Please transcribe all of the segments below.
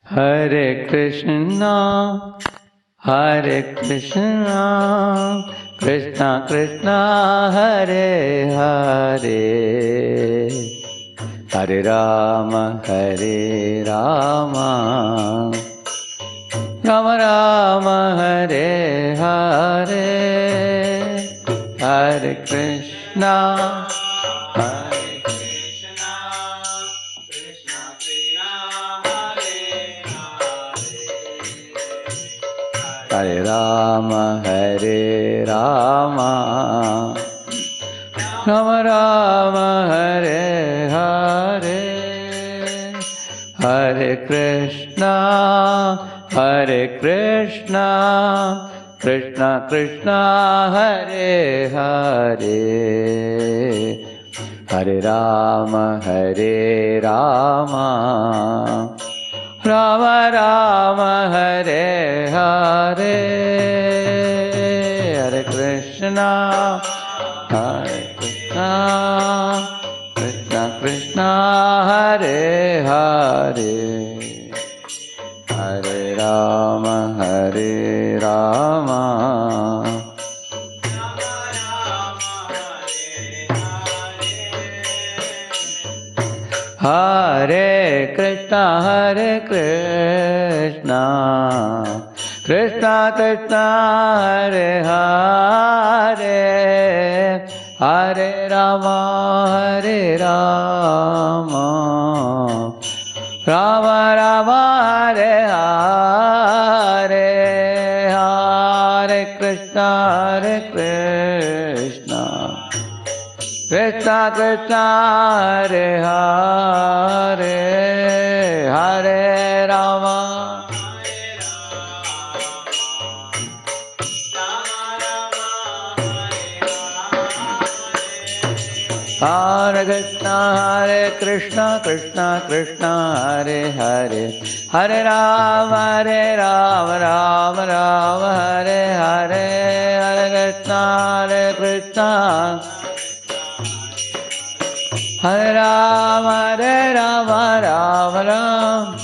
Hare Krishna, Hare Krishna, Krishna Krishna, Hare Hare, Hare Rama, Hare Rama, Rama Rama, Hare Hare, Hare Krishna, Hare Hare Rama, Hare Rama, Rama Rama, Hare Hare, Hare Krishna, Hare Krishna, Krishna Krishna, Hare Hare, Hare Rama, Hare Rama, Rama Rama, Hare Hare, Hare Krishna, Hare Krishna, Krishna Krishna, Hare Hare, Hare Rama, Hare Rama, Hare Krishna, Hare Krishna, Krishna Krishna, Hare Hare, Hare Rama, Hare Rama, Rama Rama, Hare Hare, Hare Krishna, Hare Krishna, Krishna Krishna, Hare Hare, Hare Rama, Hare Krishna, Hare Krishna, Krishna Krishna, Hare Hare, Hare Rama, Hare Rama, Rama Rama, Hare Hare, Hare Krishna, Hare Krishna, Hare Rama, Rama Rama,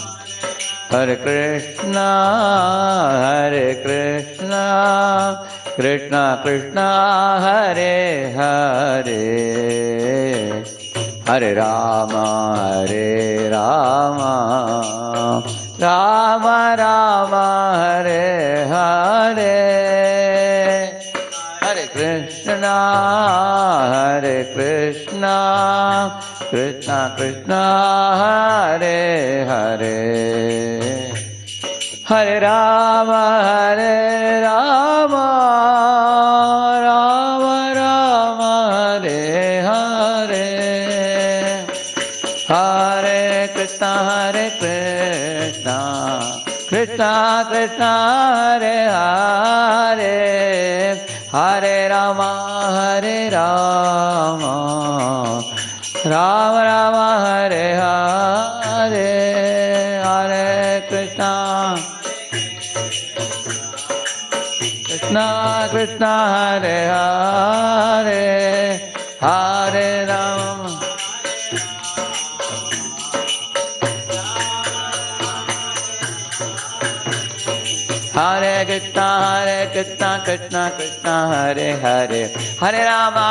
Hare Krishna, Hare Krishna, Krishna Krishna, Hare Hare, Hare Rama, Hare Rama, Rama Rama, Hare Hare, Hare Krishna, Hare Krishna, Krishna Krishna, Hare Hare, Hare Rama, Hare Rama, Rama Rama, Hare Hare, Hare Krishna, Hare Krishna, Krishna Krishna, Hare Hare, Hare Rama, Hare Rama, Rama Rama, Hare Hare, Hare Krishna, Krishna Krishna, Hare Hare, Hare Rama, Hare Krishna, Krishna Krishna, Hare Hare, Hare Rama,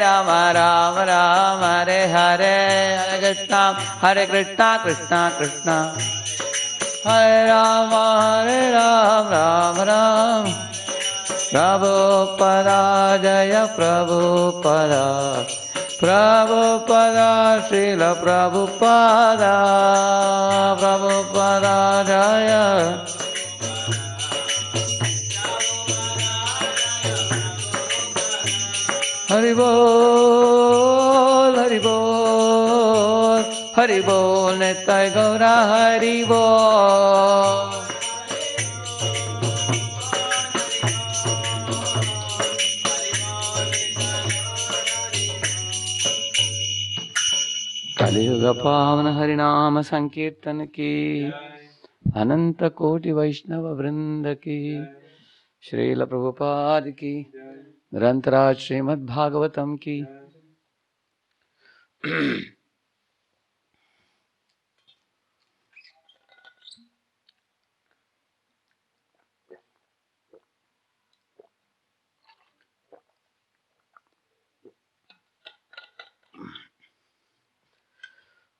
Rama Rama, Hare Hare, Hare Krishna, Krishna Krishna, Hare Rama, Rama Rama, Prabhupada, Jaya Prabhupada, Prabhupada, Srila Prabhupada, Prabhupada, Jaya Hari Bol, Hari Bol, Hari Bol, Nitai Gaura Hari Bol. Kali-yuga Pavana Harinama Sankirtan ki, Ananta Koti Vaishnava Vrinda ki, Srila Prabhupada ki, Grantaraj Srimad Bhagavatam ki.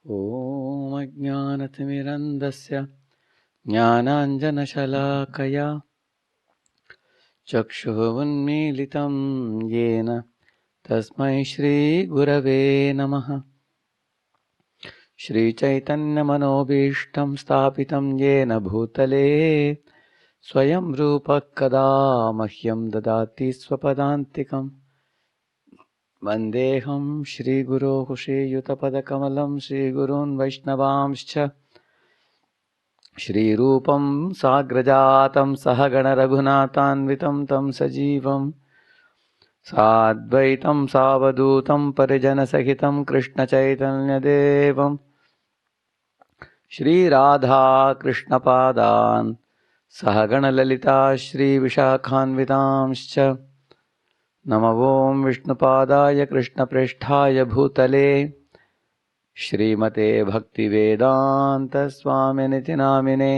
ॐ अज्ञानतिमिरन्धस्य ज्ञानाञ्जनशलाकया चक्षुः उन्मीलितं येन तस्मै श्रीगुरवे नमः। श्रीचैतन्यमनोभीष्टं स्थापितं येन भूतले स्वयं रूपः कदा मह्यं ददाति स्वपदान्तिकम्। वन्देऽहं श्रीगुरोः श्रीयुतपदकमलं श्रीगुरून् वैष्णवांश्च श्रीरूपं साग्रजातं सहगणरघुनाथान्वितं तं सजीवं साद्वैतं सावधूतं परिजनसहितं कृष्णचैतन्यदेवं श्रीराधाकृष्णपादान् सहगणललिता श्रीविशाखान्वितांश्च नमो ॐ विष्णुपादाय कृष्णप्रेष्ठाय भूतले श्रीमते भक्तिवेदान्तस्वामिनिति नामिने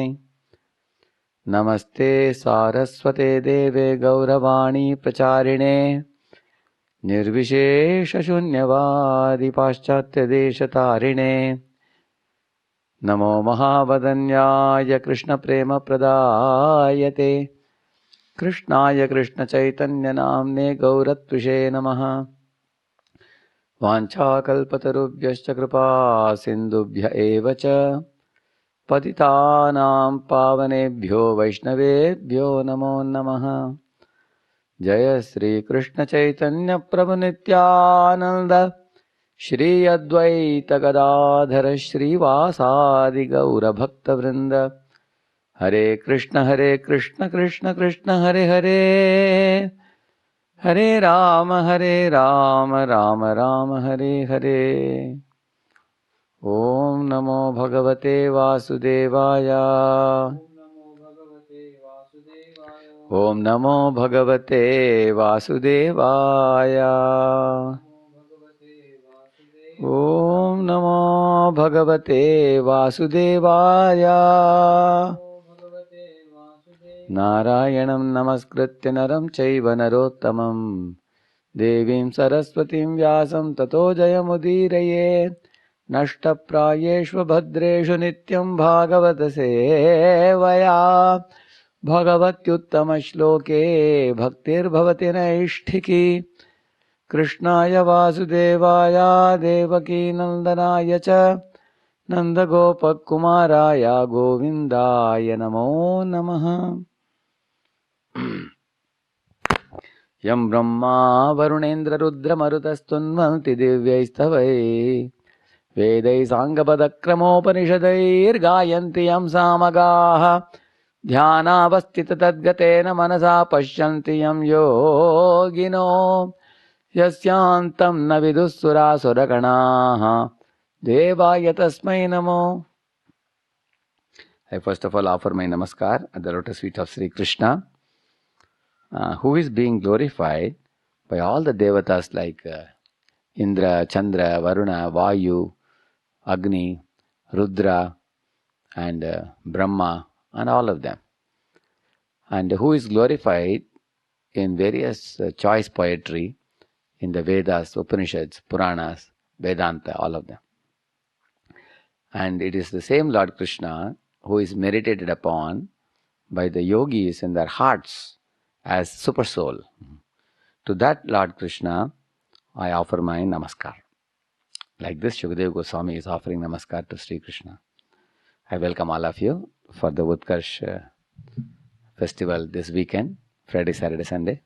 नमस्ते सारस्वते देवे गौरवाणी प्रचारिणे निर्विशेषशून्यवादी पाश्चात्यदेशतारिणे नमो महावदन्याय कृष्णप्रेमप्रदायते कृष्णाय कृष्णचैतन्यनाम्ने गौरत्विषे नमः। वाञ्छाकल्पतरुभ्यश्च कृपा सिन्धुभ्य एव च पतितानां पावनेभ्यो वैष्णवेभ्यो नमो नमः। जय श्री कृष्ण चैतन्य प्रभु नित्यानंद श्री अद्वैत गदाधर श्रीवासादि गौर भक्तवृंद। हरे कृष्ण कृष्ण कृष्ण हरे हरे, हरे राम राम राम हरे हरे। ओम नमो भगवते वासुदेवाय, ओम नमो भगवते वासुदेवाय, ओम नमो भगवते वासुदेवाय। नारायणं नमस्कृत्य नरं चैव नरोत्तमं देवीं सरस्वतीं व्यासं ततो जयमुदीरयेत्। नष्टप्रायेषु भद्रेषु नित्यं भागवत सेवया भगवत्युत्तमश्लोके भक्तिर्भवति नैष्ठिकी। कृष्णाय वासुदेवाय देवकी नन्दनाय च नन्दगोपकुमाराय गोविन्दाय नमो नमः। यं ब्रह्मा वरुणेन्द्ररुद्रमरुतस्तुन्वन्ति दिव्यैस्तवैः वेदैः साङ्गपदक्रमोपनिषदैर्गायन्ति यं सामगाः। ध्यानावस्थिततद्गतेन मनसा पश्यन्ति यं योगिनो यस्यान्तं न विदुःसुरासुरगणाः देवाय तस्मै नमो। I first of all offer my namaskar at the lotus feet of Sri Krishna, who is being glorified by all the devatas like Indra, Chandra, Varuna, Vayu, Agni, Rudra and Brahma and all of them, and who is glorified in various choice poetry in the Vedas, Upanishads, Puranas, Vedanta, all of them. And it is the same Lord Krishna who is meditated upon by the yogis in their hearts as super soul. To that Lord Krishna I offer my namaskar. Like this, Shukadeva Goswami is offering namaskar to Sri Krishna. I welcome all of you for the Utkarsh festival this weekend, Friday, Saturday, Sunday.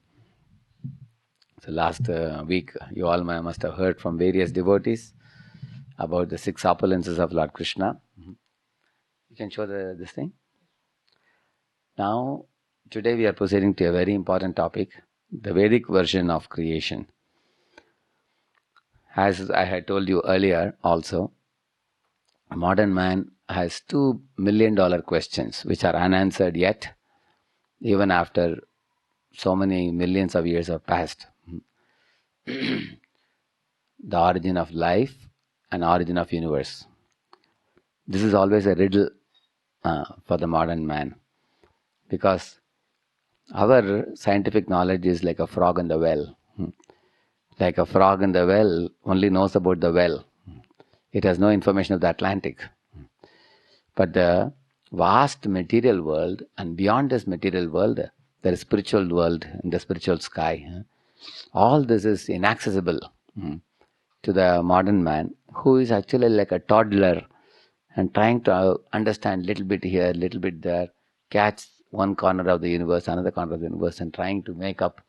So last week, you all must have heard from various devotees about the 6 opulences of Lord Krishna. You can show this thing. Now, today we are proceeding to a very important topic, the Vedic version of creation. As I had told you earlier also, modern man has $2 million questions which are unanswered yet, even after so many millions of years have passed. The origin of life and origin of universe. This is always a riddle for the modern man, because our scientific knowledge is like a frog in the well. Like a frog in the well only knows about the well. It has no information of the Atlantic. But the vast material world, and beyond this material world, there is spiritual world in the spiritual sky. All this is inaccessible to the modern man, who is actually like a toddler and trying to understand little bit here, little bit there, catch one corner of the universe, another corner of the universe, and trying to make up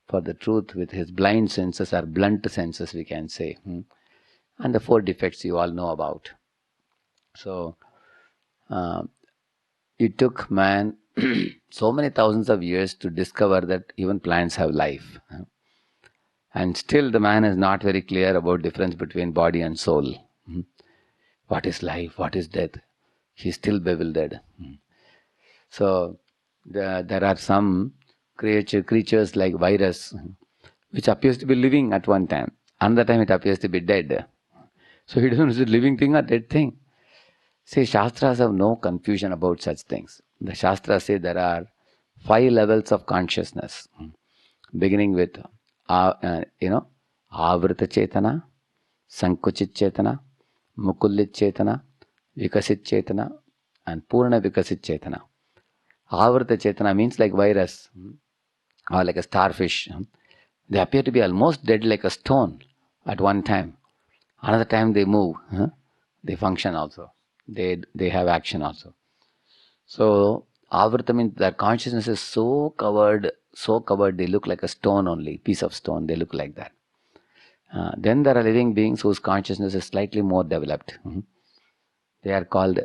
for the truth with his blind senses or blunt senses, we can say. And the four defects you all know about. So, it took man so many thousands of years to discover that even plants have life. And still the man is not very clear about difference between body and soul. What is life? What is death? He's still bewildered. So there are some creatures like virus, which appears to be living at one time. Another time it appears to be dead. So he doesn't know is it living thing or dead thing. See, Shastras have no confusion about such things. The Shastras say there are 5 levels of consciousness, beginning with, Avrita Chetana, Sankuchit Chetana, Mukullit Chetana, Vikasit Chetana, and Purna Vikasit Chetana. Avrita Chetana means like virus or like a starfish. They appear to be almost dead like a stone at one time. Another time they move, they function also. They have action also. So Avrita means their consciousness is so covered, they look like a stone only, piece of stone, they look like that. Then there are living beings whose consciousness is slightly more developed. They are called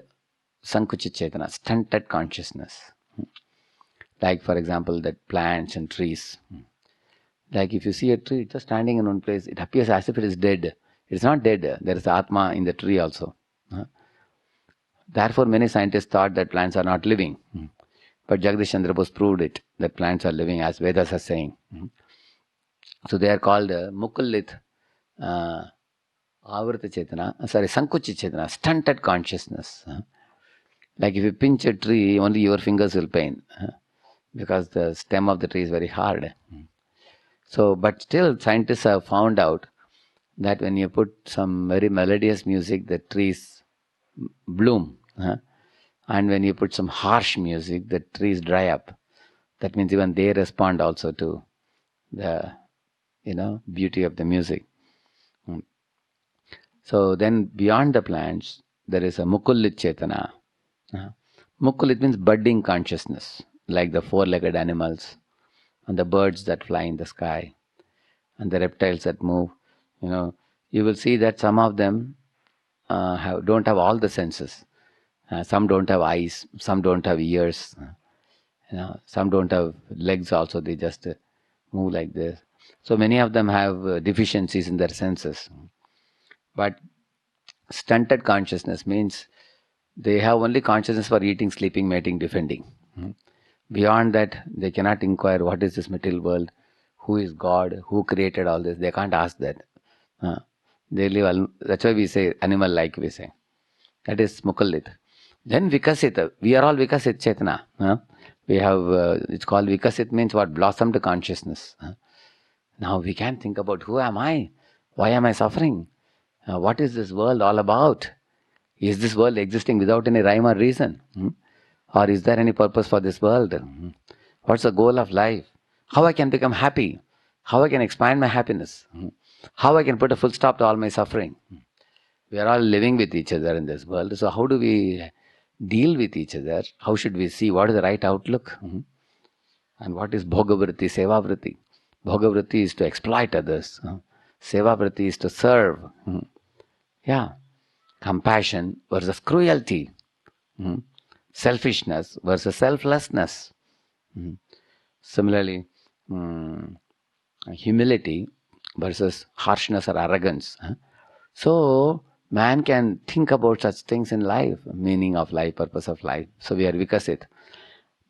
Sankuchit Chetana, stunted consciousness. Like for example, that plants and trees. Like if you see a tree just standing in one place, it appears as if it is dead. It is not dead. There is Atma in the tree also. Therefore, many scientists thought that plants are not living. But Jagdish Chandra Bose proved it, that plants are living, as Vedas are saying. So they are called Mukullit, Avrita Chetana, Sankuchit Chetana, stunted consciousness. Like if you pinch a tree, only your fingers will pain, because the stem of the tree is very hard. So, but still scientists have found out that when you put some very melodious music, the trees bloom. And when you put some harsh music, the trees dry up. That means even they respond also to the beauty of the music. So then beyond the plants, there is a Mukullit Chetana. Mukullit means budding consciousness, like the 4-legged animals and the birds that fly in the sky and the reptiles that move. You will see that some of them don't have all the senses. Some don't have eyes, some don't have ears, some don't have legs also, they just move like this. So many of them have deficiencies in their senses. But stunted consciousness means they have only consciousness for eating, sleeping, mating, defending. Beyond that, they cannot inquire what is this material world, who is God, who created all this. They can't ask that. They live, that's why we say animal-like, we say. That is Mukullit. Then Vikasit, we are all Vikasit Chetana. We have, it's called Vikasit, means what? Blossomed consciousness. Now we can think about, who am I? Why am I suffering? What is this world all about? Is this world existing without any rhyme or reason? Or is there any purpose for this world? What's the goal of life? How I can become happy? How I can expand my happiness? How I can put a full stop to all my suffering? We are all living with each other in this world. So how do we deal with each other? How should we see what is the right outlook? And what is Bhogavriti, Sevavriti? Bhogavriti is to exploit others. Sevavriti is to serve. Compassion versus cruelty. Selfishness versus selflessness. Similarly, humility versus harshness or arrogance. So, man can think about such things in life, meaning of life, purpose of life. So we are Vikasit.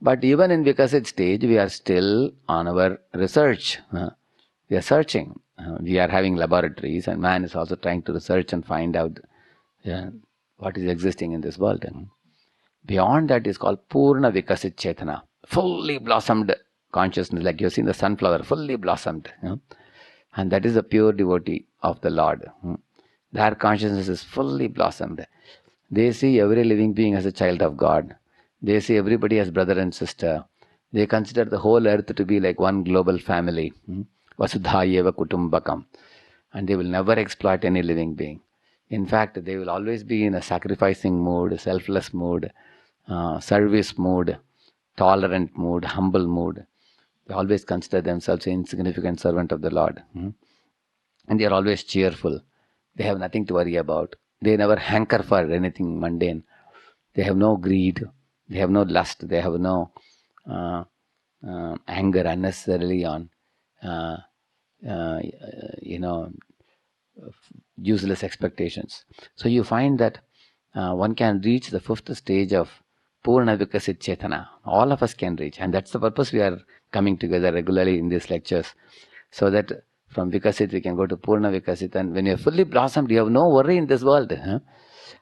But even in Vikasit stage, we are still on our research. We are searching. We are having laboratories, and man is also trying to research and find out what is existing in this world. And beyond that is called Purna Vikasit Chetana, fully blossomed consciousness, like you've seen the sunflower, fully blossomed. And that is the pure devotee of the Lord. Their consciousness is fully blossomed. They see every living being as a child of God. They see everybody as brother and sister. They consider the whole earth to be like one global family. Vasudhayeva Kutumbakam. And they will never exploit any living being. In fact, they will always be in a sacrificing mood, selfless mood, service mood, tolerant mood, humble mood. They always consider themselves an insignificant servant of the Lord. And they are always cheerful. They have nothing to worry about. They never hanker for anything mundane. They have no greed. They have no lust. They have no anger unnecessarily on, you know, useless expectations. So you find that one can reach the fifth stage of Purna Vikasit Chetana. All of us can reach. And that's the purpose we are coming together regularly in these lectures. So that from Vikasit we can go to Purna Vikasit. And when you are fully blossomed, you have no worry in this world.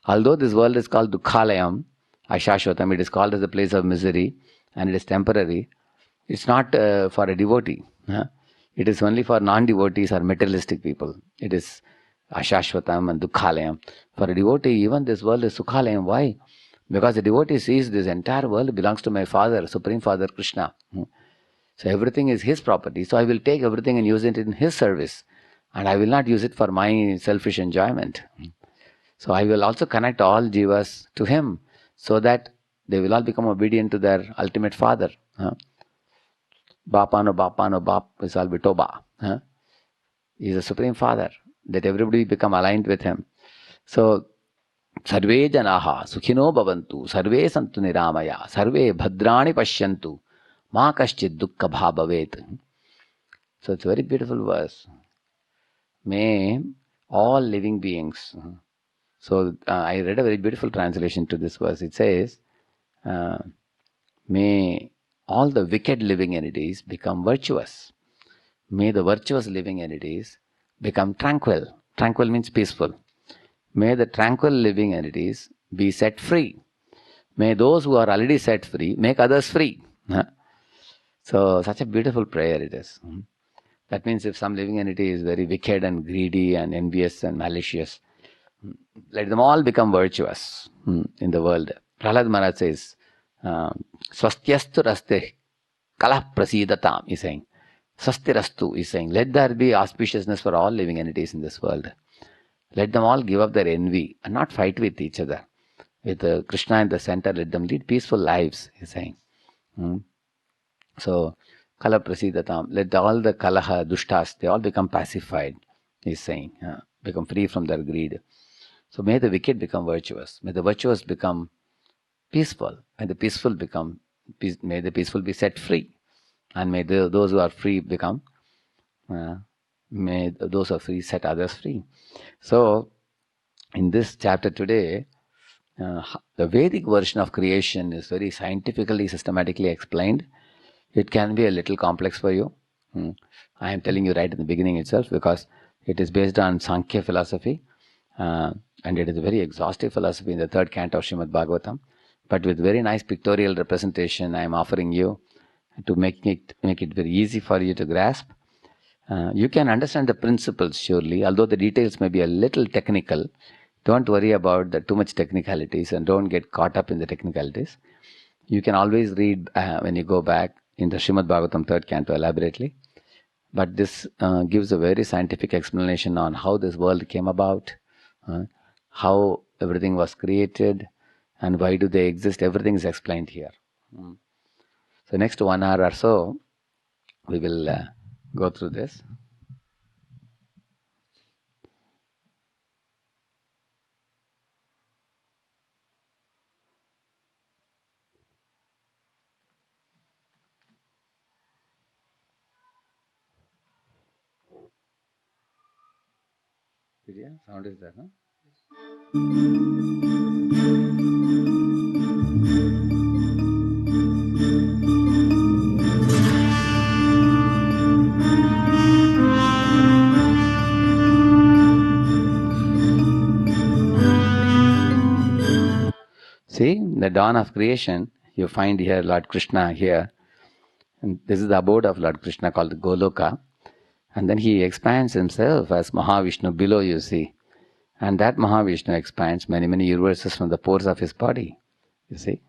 Although this world is called Dukhalayam, Ashashvatam, it is called as a place of misery and it is temporary. It's not for a devotee. It is only for non-devotees or materialistic people. It is Ashashvatam and Dukhalayam. For a devotee, even this world is Sukhalayam. Why? Because the devotee sees this entire world belongs to my Father, Supreme Father Krishna. So everything is his property. So I will take everything and use it in his service. And I will not use it for my selfish enjoyment. So I will also connect all jivas to him so that they will all become obedient to their ultimate father. Bapano Bap is all Vitoba. He is the Supreme Father. That everybody become aligned with him. So Sarve Janaha Sukhino Bhavantu Sarve Santu Niramaya Sarve Bhadrani Pashyantu Ma Kaschid Dukkha Bhavet. So it's a very beautiful verse. May all living beings. So I read a very beautiful translation to this verse. It says, may all the wicked living entities become virtuous. May the virtuous living entities become tranquil. Tranquil means peaceful. May the tranquil living entities be set free. May those who are already set free make others free. So such a beautiful prayer it is. That means if some living entity is very wicked and greedy and envious and malicious, let them all become virtuous in the world. Prahlad Maharaj says, Swastyastu raste kalah prasidatam, is saying. Swastirastu is saying, let there be auspiciousness for all living entities in this world. Let them all give up their envy and not fight with each other. With Krishna in the center, let them lead peaceful lives, he is saying. So, kala prasidatam, let all the kalaha, dushtas, they all become pacified, he is saying. Become free from their greed. So may the wicked become virtuous. May the virtuous become peaceful. May the peaceful be set free. And may those who are free become, may those who are free set others free. So, in this chapter today, the Vedic version of creation is very scientifically, systematically explained. It can be a little complex for you. I am telling you right in the beginning itself because it is based on Sankhya philosophy. And it is a very exhaustive philosophy in the third canto of Srimad Bhagavatam. But with very nice pictorial representation, I am offering you to make it very easy for you to grasp. You can understand the principles surely, although the details may be a little technical. Don't worry about the too much technicalities and don't get caught up in the technicalities. You can always read when you go back in the Srimad Bhagavatam third canto elaborately. But this gives a very scientific explanation on how this world came about, how everything was created, and why do they exist. Everything is explained here. So next 1 hour or so, we will go through this. Yeah, sound is there, huh? See, in the dawn of creation, you find here Lord Krishna here. And this is the abode of Lord Krishna called Goloka. And then he expands himself as Mahavishnu below, you see. And that Mahavishnu expands many, many universes from the pores of his body. You see?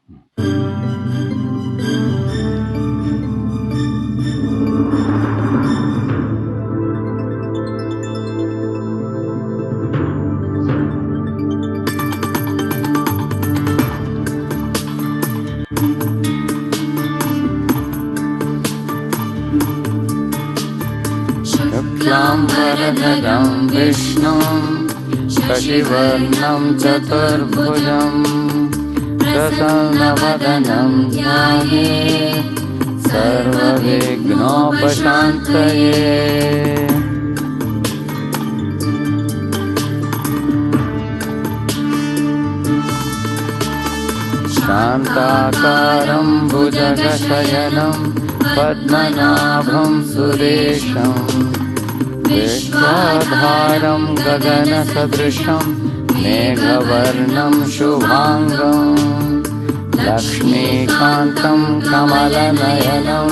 Shuklambaradharam Vishnum Shashivarnam Chaturbhujam Prasanavadanam Dhyaye Sarvavighnopashantaye. Shantakaram Bhujagashayanam Padmanabham Suresham Vishwadharam Gagana Sadrisham Meghavarnam Shubhangam Lakshmikantam Kamalanayanam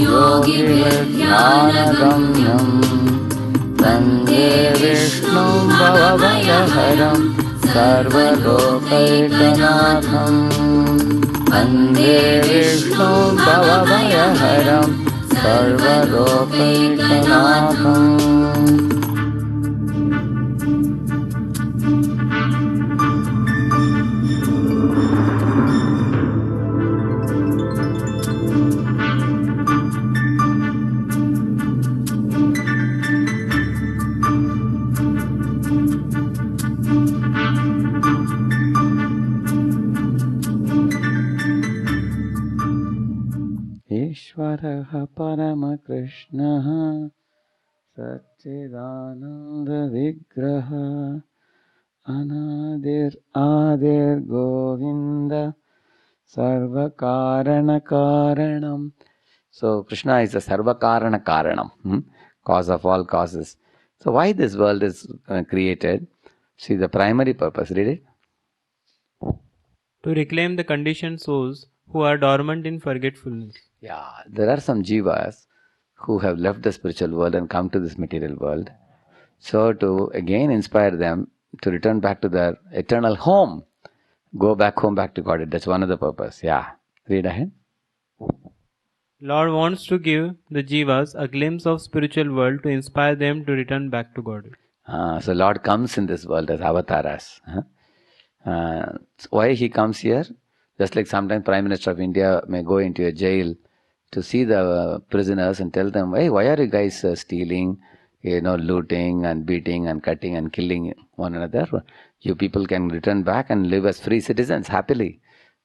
Yogi Vidhyanagamyam Vande Vishnu Bhavavayaharam Sarvadokaikanaatham Vande Vishnu Bhavavayaharam Sarvadokaikanaatham. Ishvaraha Paramakrishnah Satchidananda Vigraha Anadir Adir Govinda Sarvakarana Karanam. So Krishna is the Sarvakarana Karanam, cause of all causes. So why this world is created? See the primary purpose, read it. To reclaim the conditioned souls who are dormant in forgetfulness. Yeah, there are some jivas who have left the spiritual world and come to this material world. So to again inspire them to return back to their eternal home, go back home, back to God. That's one of the purpose. Yeah, read ahead. Lord wants to give the jivas a glimpse of spiritual world to inspire them to return back to God. So Lord comes in this world as avatars. Why he comes here? Just like sometimes Prime Minister of India may go into a jail to see the prisoners and tell them, hey, why are you guys stealing, looting and beating and cutting and killing one another? You people can return back and live as free citizens happily.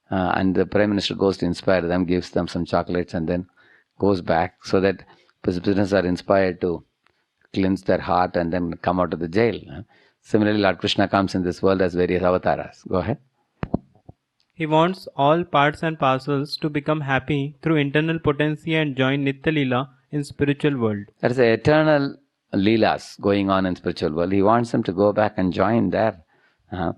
And the Prime Minister goes to inspire them, gives them some chocolates and then goes back so that prisoners are inspired to cleanse their heart and then come out of the jail. Similarly, Lord Krishna comes in this world as various avatars. Go ahead. He wants all parts and parcels to become happy through internal potency and join Nitya Leela in spiritual world. That is the eternal leelas going on in spiritual world. He wants them to go back and join there. There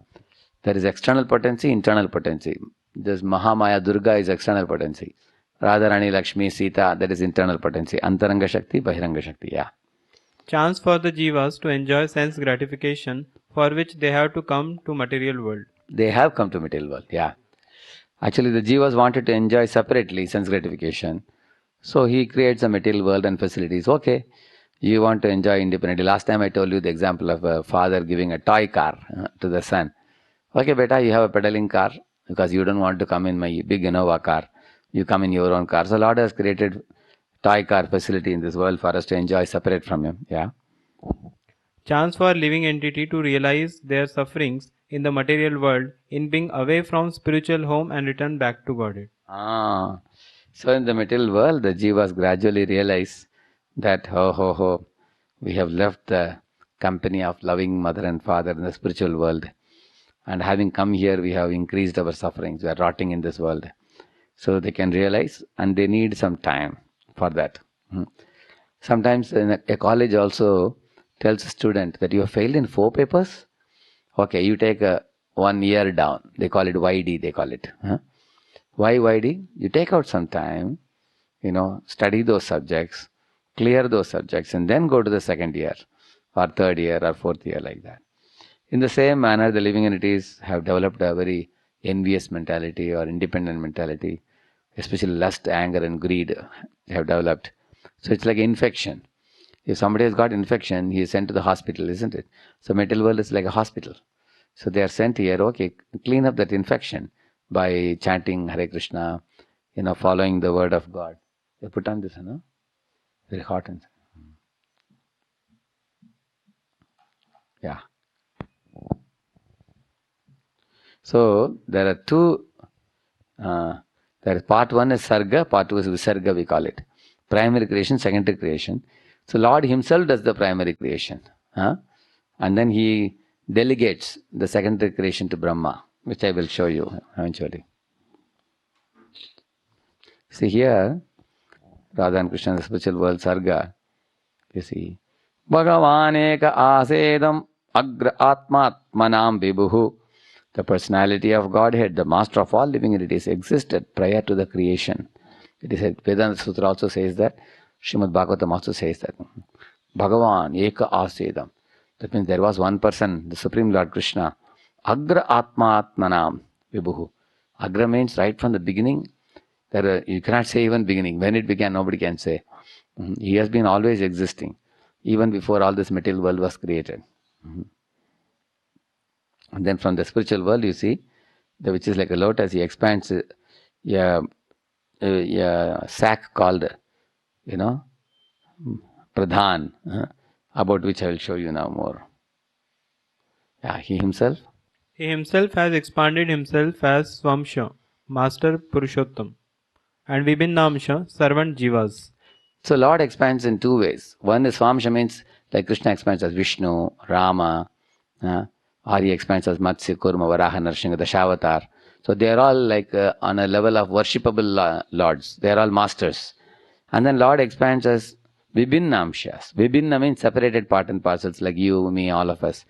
is external potency, internal potency. This Mahamaya Durga is external potency. Radharani, Lakshmi, Sita, that is internal potency. Antaranga Shakti, Bahiranga Shakti, yeah. Chance for the jivas to enjoy sense gratification for which they have to come to material world. They have come to material world, yeah. Actually, the jivas wanted to enjoy separately sense gratification. So he creates a material world and facilities. Okay, you want to enjoy independently. Last time I told you the example of a father giving a toy car to the son. Okay, beta, you have a pedaling car because you don't want to come in my big Innova car. You come in your own car. So Lord has created toy car facility in this world for us to enjoy separate from him. Yeah. Chance for living entity to realize their sufferings in the material world in being away from spiritual home and return back to Godhead. So in the material world, the jivas gradually realize that, we have left the company of loving mother and father in the spiritual world. And having come here, we have increased our sufferings. We are rotting in this world. So they can realize, and they need some time for that. Sometimes in a college also tells a student that you have failed in 4 papers. Okay, you take 1 year down. They call it YD, they call it. Why YD? You take out some time, study those subjects, clear those subjects, and then go to the 2nd year or 3rd year or 4th year like that. In the same manner, the living entities have developed a very envious mentality or independent mentality, especially lust, anger, and greed have developed. So it's like infection. If somebody has got infection, he is sent to the hospital, isn't it? So material world is like a hospital. So they are sent here, okay, clean up that infection by chanting Hare Krishna, following the word of God. They put on this, very hot and yeah. So there are two. There is part one is Sarga, part two is Visarga, we call it. Primary creation, secondary creation. So Lord himself does the primary creation. And then he delegates the secondary creation to Brahma, which I will show you eventually. See here, Radha and Krishna, the spiritual world, Sarga. You see, Bhagavaneka asedam agra atmatmanam vibhuhu. The personality of Godhead, the master of all living entities, existed prior to the creation. It is said, Vedanta Sutra also says that, Srimad Bhagavatam also says that. Bhagavan eka asedam. That means there was one person, the Supreme Lord Krishna. Agra atmatmanam vibhuhu. Agra means right from the beginning. You cannot say even beginning. When it began, nobody can say. He has been always existing, even before all this material world was created. And then from the spiritual world, you see, which is like a lotus, he expands a sack called, Pradhan, about which I will show you now more. Yeah, he himself. He himself has expanded himself as Swamsha, Master Purushottam, and Vibhinnamsha, servant Jivas. So Lord expands in two ways. One is Swamsha, means like Krishna expands as Vishnu, Rama, or he expands as Matsya, Kurma, Varaha, Narsingha, Dashavatar. So they are all like on a level of worshipable lords. They are all masters. And then Lord expands as Vibhinnamshas. Vibhinna means separated part and parcels, like you, me, all of us,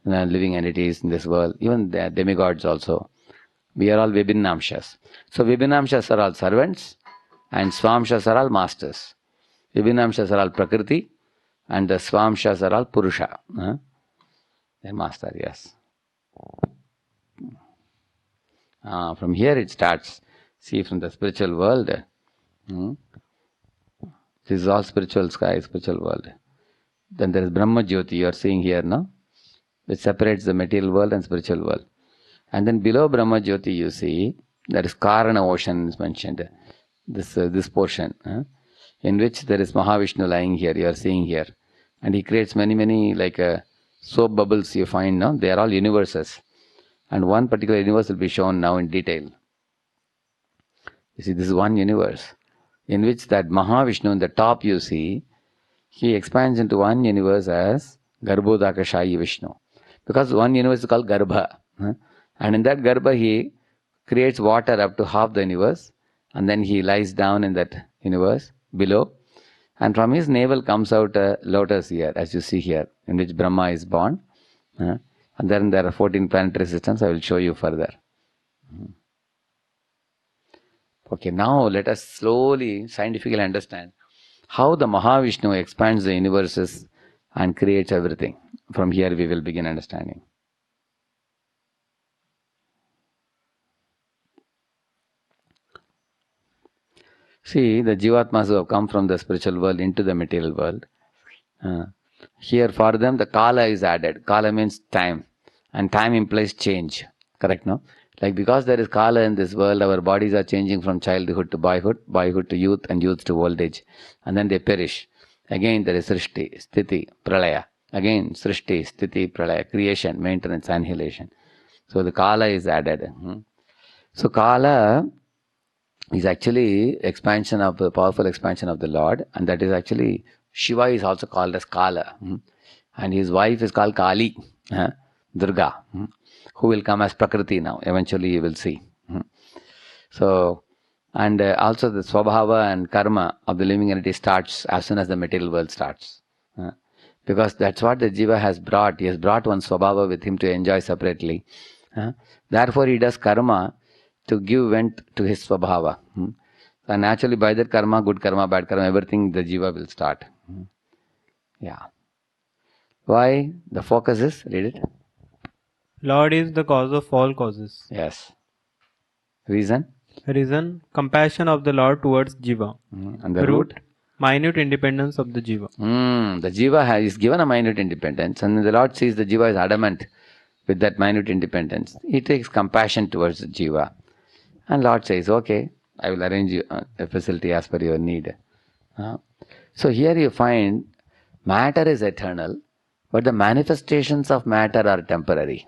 living entities in this world, even the demigods also. We are all Vibhinnamshas. So Vibhinnamshas are all servants, and Swamshas are all masters. Vibhinnamshas are all Prakriti, and the Swamshas are all Purusha. Their master, yes. From here it starts. See, from the spiritual world. This is all spiritual sky, spiritual world. Then there is Brahma Jyoti, you are seeing here, no? Which separates the material world and spiritual world. And then below Brahma Jyoti, you see, there is Karana ocean is mentioned. This portion, in which there is Mahavishnu lying here, you are seeing here. And he creates many like soap bubbles you find, no? They are all universes. And one particular universe will be shown now in detail. You see, this is one universe, in which that Mahavishnu in the top you see, he expands into one universe as Garbhodakashayi Vishnu. Because one universe is called Garbha. And in that Garbha he creates water up to half the universe, and then he lies down in that universe below. And from his navel comes out a lotus here, as you see here, in which Brahma is born. And then there are 14 planetary systems. I will show you further. Okay, now let us slowly, scientifically understand how the Mahavishnu expands the universes and creates everything. From here we will begin understanding. See, the Jivatmas who have come from the spiritual world into the material world. Here for them the Kala is added. Kala means time. And time implies change. Correct, no? Like because there is Kala in this world, our bodies are changing from childhood to boyhood, boyhood to youth, and youth to old age. And then they perish. Again there is Srishti, Sthiti, Pralaya. Again Srishti, Sthiti, Pralaya. Creation, maintenance, annihilation. So the Kala is added. So Kala is actually expansion of the powerful expansion of the Lord, and that is actually Shiva is also called as Kala, and his wife is called Kali, Durga, who will come as Prakriti now. Eventually, you will see. So, and also the Swabhava and Karma of the living entity starts as soon as the material world starts, because that's what the Jiva has brought. He has brought one Swabhava with him to enjoy separately. Therefore, he does karma to give vent to his Swabhava. And naturally, by that karma, good karma, bad karma, everything the Jiva will start. Yeah. Why? The focus is, read it. Lord is the cause of all causes. Yes. Reason? Reason, compassion of the Lord towards Jiva. And the root? Minute independence of the Jiva. The Jiva is given a minute independence, and the Lord sees the Jiva is adamant with that minute independence. He takes compassion towards the Jiva. And Lord says, okay, I will arrange you a facility as per your need. So here you find matter is eternal, but the manifestations of matter are temporary.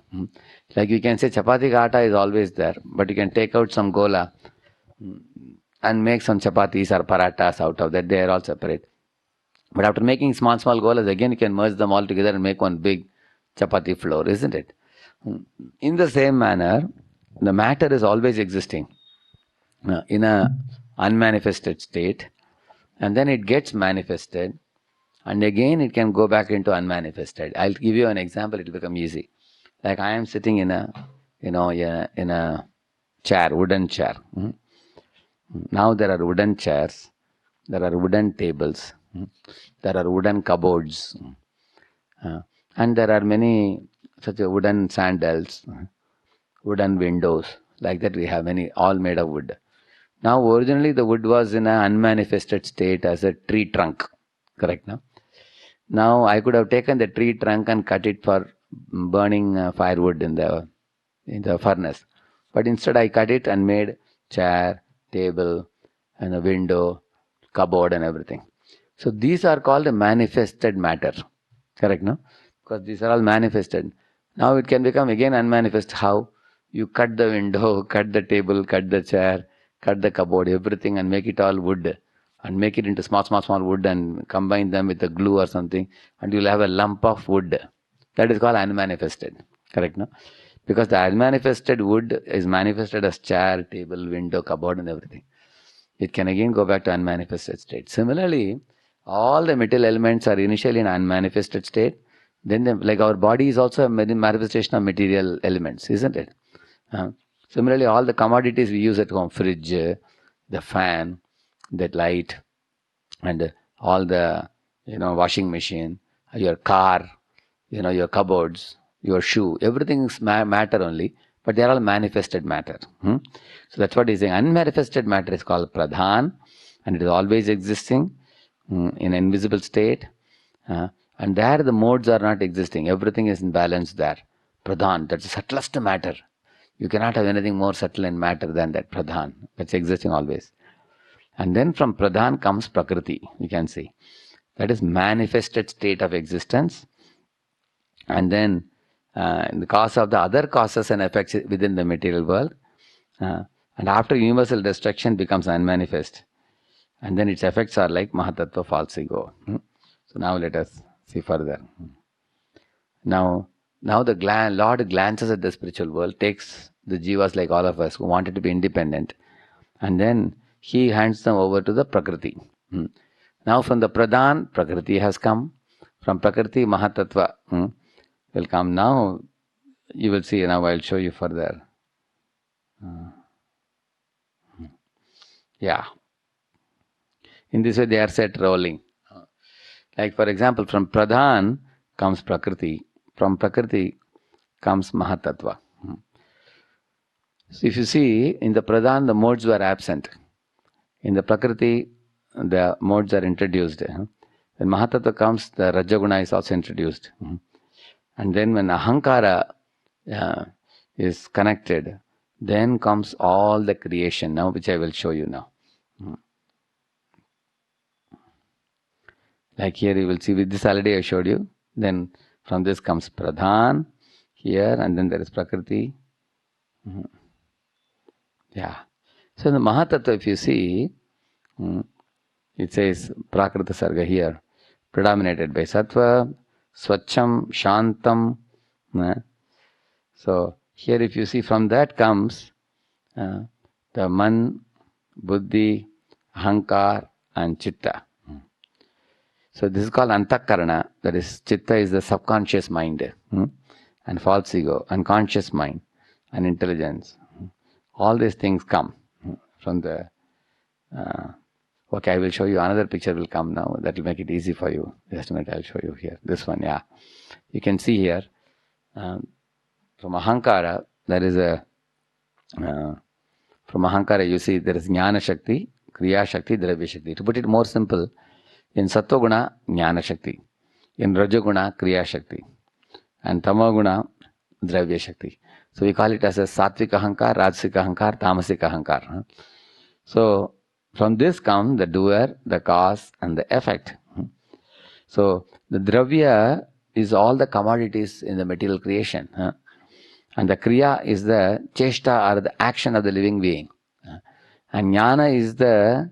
Like you can say chapati atta is always there, but you can take out some gola and make some chapatis or paratas out of that. They are all separate. But after making small golas, again you can merge them all together and make one big chapati flour, isn't it? In the same manner, the matter is always existing in a unmanifested state, and then it gets manifested, and again it can go back into unmanifested. I'll give you an example, it will become easy. Like I am sitting in a chair, wooden chair. Now there are wooden chairs, there are wooden tables, there are wooden cupboards, and there are many such wooden sandals, wooden windows. Like that we have many, all made of wood. Now originally the wood was in an unmanifested state as a tree trunk, correct? Now I could have taken the tree trunk and cut it for burning firewood in the furnace. But instead I cut it and made chair, table, and a window, cupboard and everything. So these are called a manifested matter. Correct, no? Because these are all manifested. Now it can become again unmanifest. How? You cut the window, cut the table, cut the chair, cut the cupboard, everything, and make it all wood. And make it into small wood and combine them with a glue or something. And you'll have a lump of wood. That is called unmanifested. Correct, no? Because the unmanifested wood is manifested as chair, table, window, cupboard and everything. It can again go back to unmanifested state. Similarly, all the material elements are initially in unmanifested state. Then like our body is also a manifestation of material elements, isn't it? Similarly, all the commodities we use at home, fridge, the fan, that light, and all the washing machine, your car, your cupboards, your shoe, everything is matter only, but they are all manifested matter. So that's what he's saying. Unmanifested matter is called pradhan, and it is always existing in an invisible state. And there the modes are not existing. Everything is in balance there. Pradhan, that's the subtlest matter. You cannot have anything more subtle in matter than that pradhan. That's existing always. And then from pradhan comes prakriti, you can see. That is manifested state of existence. And then in the cause of the other causes and effects within the material world. And after universal destruction becomes unmanifest. And then its effects are like Mahatattva, false ego. So now let us see further. Now the Lord glances at the spiritual world, takes the jivas like all of us who wanted to be independent, and then he hands them over to the Prakriti. Now from the Pradhan, Prakriti has come. From Prakriti, Mahatattva will come. Now you will see, now I'll show you further. Yeah. In this way they are set rolling. Like for example, from Pradhan comes Prakriti. From Prakriti comes Mahatattva. So if you see, in the Pradhan the modes were absent. In the Prakriti the modes are introduced. When Mahatattva comes, the Rajaguna is also introduced. And then when Ahankara is connected, then comes all the creation now, which I will show you now. Like here you will see, with this already I showed you. Then from this comes Pradhan here, and then there is Prakriti. Yeah. So in the Mahatattva, if you see, it says Prakrita Sarga here, predominated by Sattva, Swacham, Shantam. So here if you see, from that comes the Man, Buddhi, Ahankar and Chitta. So this is called Antakarana, that is, Chitta is the subconscious mind, and false ego, unconscious mind, and intelligence. All these things come from the... okay, I will show you, another picture will come now, that will make it easy for you. Just a minute, I'll show you here. This one, yeah. You can see here, from Ahankara, there is a from Ahankara, you see there is Jnana Shakti, Kriya Shakti, Dravya Shakti. To put it more simple, in Sattva-guna, Jnana Shakti. In Rajoguna, Kriya Shakti. And Tamoguna, Dravya Shakti. So we call it as a Satvik Ahankar, Rajasik Ahankar, Tamasik Ahankar. So from this come the doer, the cause and the effect. So the Dravya is all the commodities in the material creation. And the Kriya is the cheshta or the action of the living being. And Jnana is the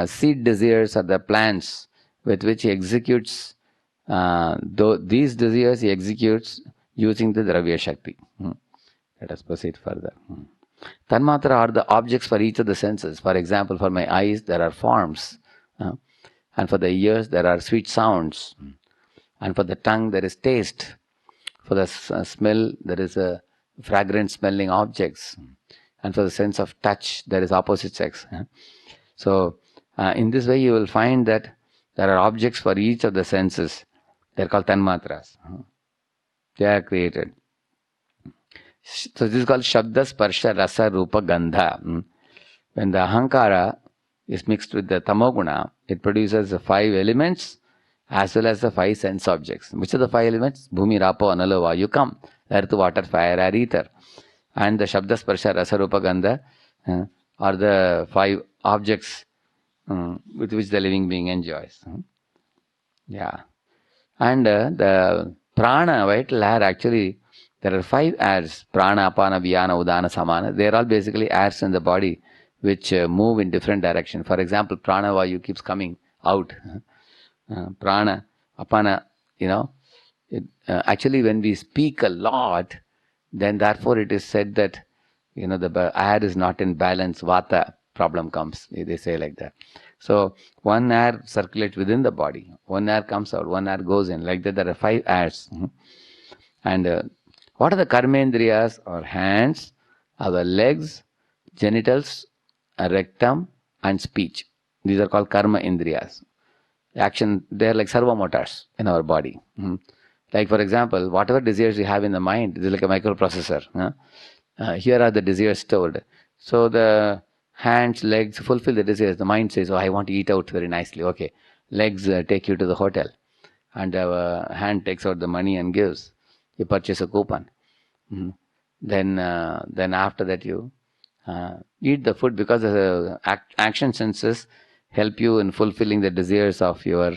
seed desires or the plans with which he executes. These desires he executes using the Dravya Shakti. Let us proceed further. Tanmatra are the objects for each of the senses. For example, for my eyes there are forms. And for the ears there are sweet sounds. And for the tongue there is taste. For the smell, there is a fragrant smelling objects. And for the sense of touch, there is opposite sex. So, in this way, you will find that there are objects for each of the senses. They are called tanmatras. They are created. So, this is called Shabda, Sparsha, Rasa, Rupa, Gandha. When the Ahankara is mixed with the Tamoguna, it produces the 5 elements as well as the 5 sense objects. Which are the 5 elements? Bhumi, Rapo, Analo, Vayu, Kam. Earth, water, fire, air, ether. And the Shabda, Sparsha, Rasa, Rupa, Gandha are the 5 objects with which the living being enjoys. Yeah. And the prana, vital air, actually, there are 5 airs. Prana, Apana, Vyana, Udana, Samana. They are all basically airs in the body which move in different directions. For example, prana, Vayu keeps coming out. Prana, Apana, actually when we speak a lot, then therefore it is said that, the air is not in balance, Vata problem comes, they say like that. So, one air circulates within the body, one air comes out, one air goes in, like that there are 5 airs. And what are the karmendriyas? Or hands, our legs, genitals, rectum and speech. These are called karma indriyas. Action, they are like servo motors in our body. Like for example, whatever desires you have in the mind is like a microprocessor. Here are the desires stored. So the hands, legs fulfill the desires. The mind says, oh, I want to eat out very nicely. Okay, legs take you to the hotel. And hand takes out the money and gives. You purchase a coupon. Then after that you eat the food, because the action senses help you in fulfilling the desires of your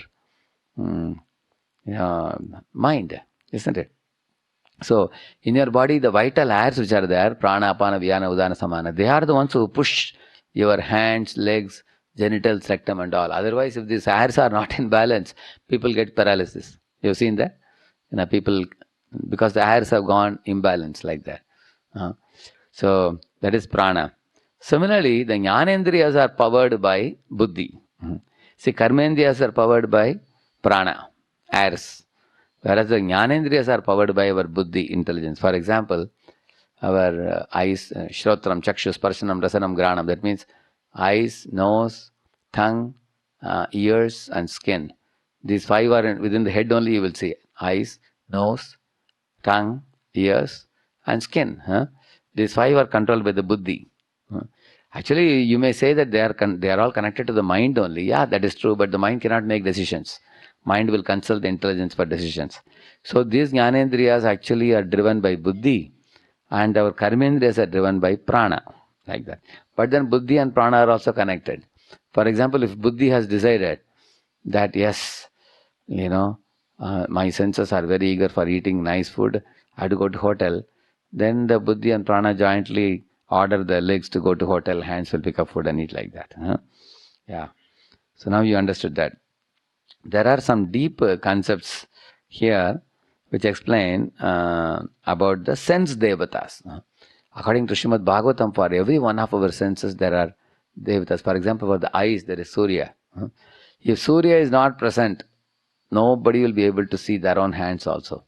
mind, isn't it? So, in your body, the vital airs which are there, prana, apana, vyana, udana, samana, they are the ones who push your hands, legs, genitals, rectum and all. Otherwise, if these airs are not in balance, people get paralysis. You've seen that? People, because the airs have gone imbalance like that. So, that is prana. Similarly, the jnanendriyas are powered by buddhi. See, karmendriyas are powered by prana, airs. Whereas the jnanendriyas are powered by our buddhi, intelligence. For example, our eyes, shrotram, chakshus, sparshanam, rasanam, granam. That means eyes, nose, tongue, ears and skin. These 5 are within the head only, you will see. Eyes, nose, tongue, ears and skin. These 5 are controlled by the buddhi. Actually, you may say that they are all connected to the mind only. Yeah, that is true, but the mind cannot make decisions. Mind will consult the intelligence for decisions. So these jnanendriyas actually are driven by buddhi, and our karmendriyas are driven by prana, like that. But then buddhi and prana are also connected. For example, if buddhi has decided that yes, my senses are very eager for eating nice food, I have to go to hotel, then the buddhi and prana jointly order the legs to go to hotel, hands will pick up food and eat like that. Yeah. So now you understood that. There are some deep concepts here which explain about the sense devatas. According to Srimad Bhagavatam, for every one of our senses there are devatas. For example, for the eyes there is Surya. If Surya is not present, nobody will be able to see their own hands also.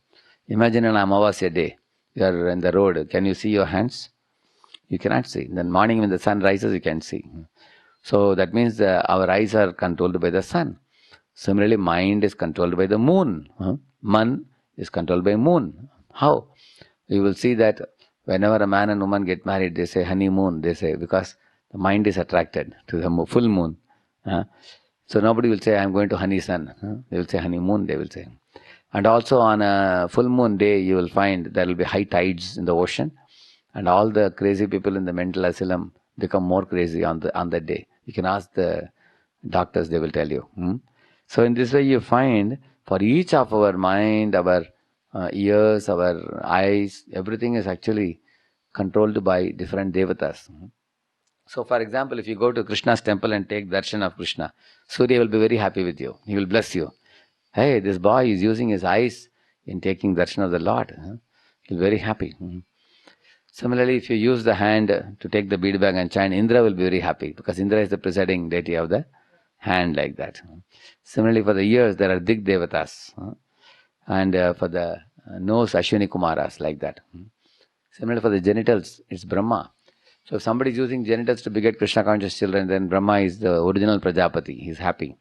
Imagine an Amavasya day. You are in the road. Can you see your hands? You cannot see. Then morning when the sun rises, you can see. So that means our eyes are controlled by the sun. Similarly, mind is controlled by the moon. Man is controlled by moon. How? You will see that whenever a man and woman get married, they say honeymoon, they say, because the mind is attracted to the full moon. So nobody will say, I'm going to honey sun. They will say honeymoon, they will say. And also on a full moon day, you will find there will be high tides in the ocean, and all the crazy people in the mental asylum become more crazy on that day. You can ask the doctors, they will tell you. So in this way, you find for each of our mind, our ears, our eyes, everything is actually controlled by different devatas. So, for example, if you go to Krishna's temple and take darshan of Krishna, Surya will be very happy with you. He will bless you. Hey, this boy is using his eyes in taking darshan of the Lord. He'll be very happy. Similarly, if you use the hand to take the bead bag and chant, Indra will be very happy, because Indra is the presiding deity of the hand, like that. Similarly, for the ears, there are Dig Devatas. And for the nose, Ashwini Kumaras, like that. Similarly, for the genitals, it's Brahma. So if somebody is using genitals to beget Krishna conscious children, then Brahma is the original Prajapati. He's happy.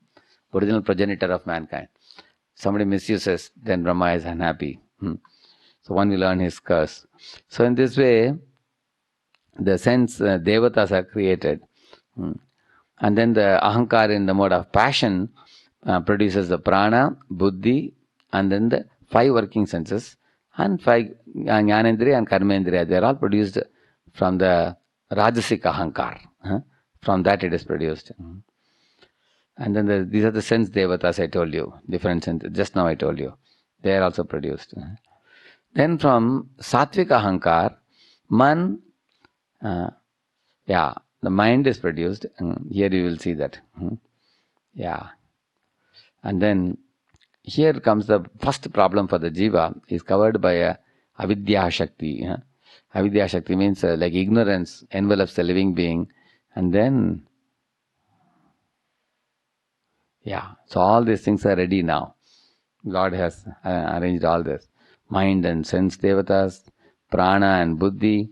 Original progenitor of mankind. Somebody misuses, then Brahma is unhappy. So one will earn his curse. So in this way, the sense devatas are created. And then the ahankar in the mode of passion produces the prana, buddhi, and then the 5 working senses, and 5 jnanendriya and karmendriya. They are all produced from the rajasic ahankar. From that it is produced. And then these are the sense devatas I told you, different senses. Just now I told you. They are also produced. Then from sattvic ahankar, man, the mind is produced. Here you will see that. And then here comes the first problem for the jiva, is covered by a avidya shakti. Avidya shakti means like ignorance envelops the living being. And then, so all these things are ready now. Lord has arranged all this. Mind and sense devatas, prana and buddhi,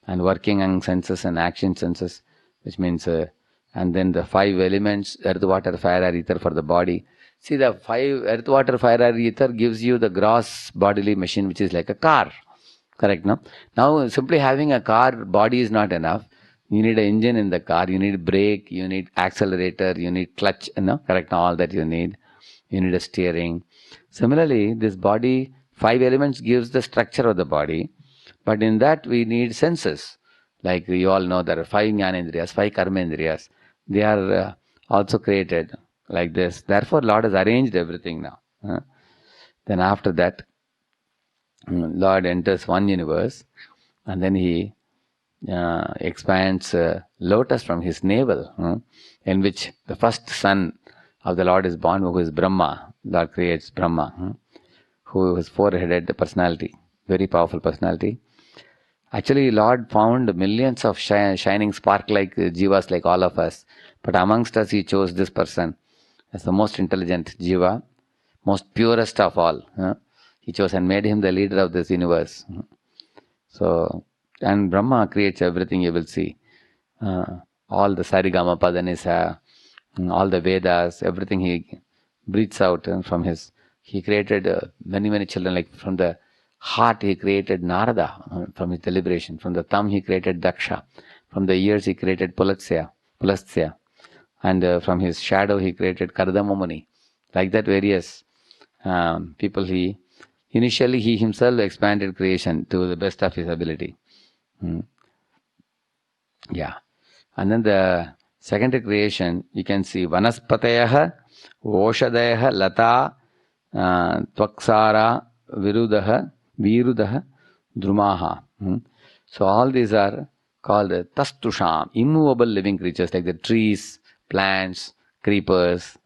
and working on senses and action senses, which means, and then the 5 elements, earth, water, fire, air, ether for the body. See, the 5 earth, water, fire, air, ether gives you the gross bodily machine, which is like a car. Correct, no? Now, simply having a car body is not enough. You need an engine in the car, you need brake, you need accelerator, you need clutch, correct, all that you need. You need a steering. Similarly, this body, 5 elements gives the structure of the body, but in that we need senses. Like you all know, there are 5 jnanendriyas, 5 karmendriyas. They are also created like this. Therefore, Lord has arranged everything now. Then after that, Lord enters one universe, and then he expands lotus from his navel, in which the first son of the Lord is born, who is Brahma. Lord creates Brahma, who is 4-headed personality, very powerful personality. Actually, Lord found millions of shining spark-like jivas like all of us, but amongst us He chose this person as the most intelligent jiva, most purest of all. He chose and made him the leader of this universe. So, and Brahma creates everything, you will see. All the Sarigama Padanisa, all the Vedas, everything he breathes out from his. He created many children, like from the heart he created Narada from his deliberation. From the thumb he created Daksha. From the ears he created Pulasthya. And from his shadow he created Kardama Muni. Like that, various people initially he himself expanded creation to the best of his ability. And then the secondary creation, you can see Vanaspatayaha, Oshadayaha, Lata, Tvaksara, Virudaha, Drumaha. So all these are called Tastusham, immovable living creatures like the trees, plants, creepers.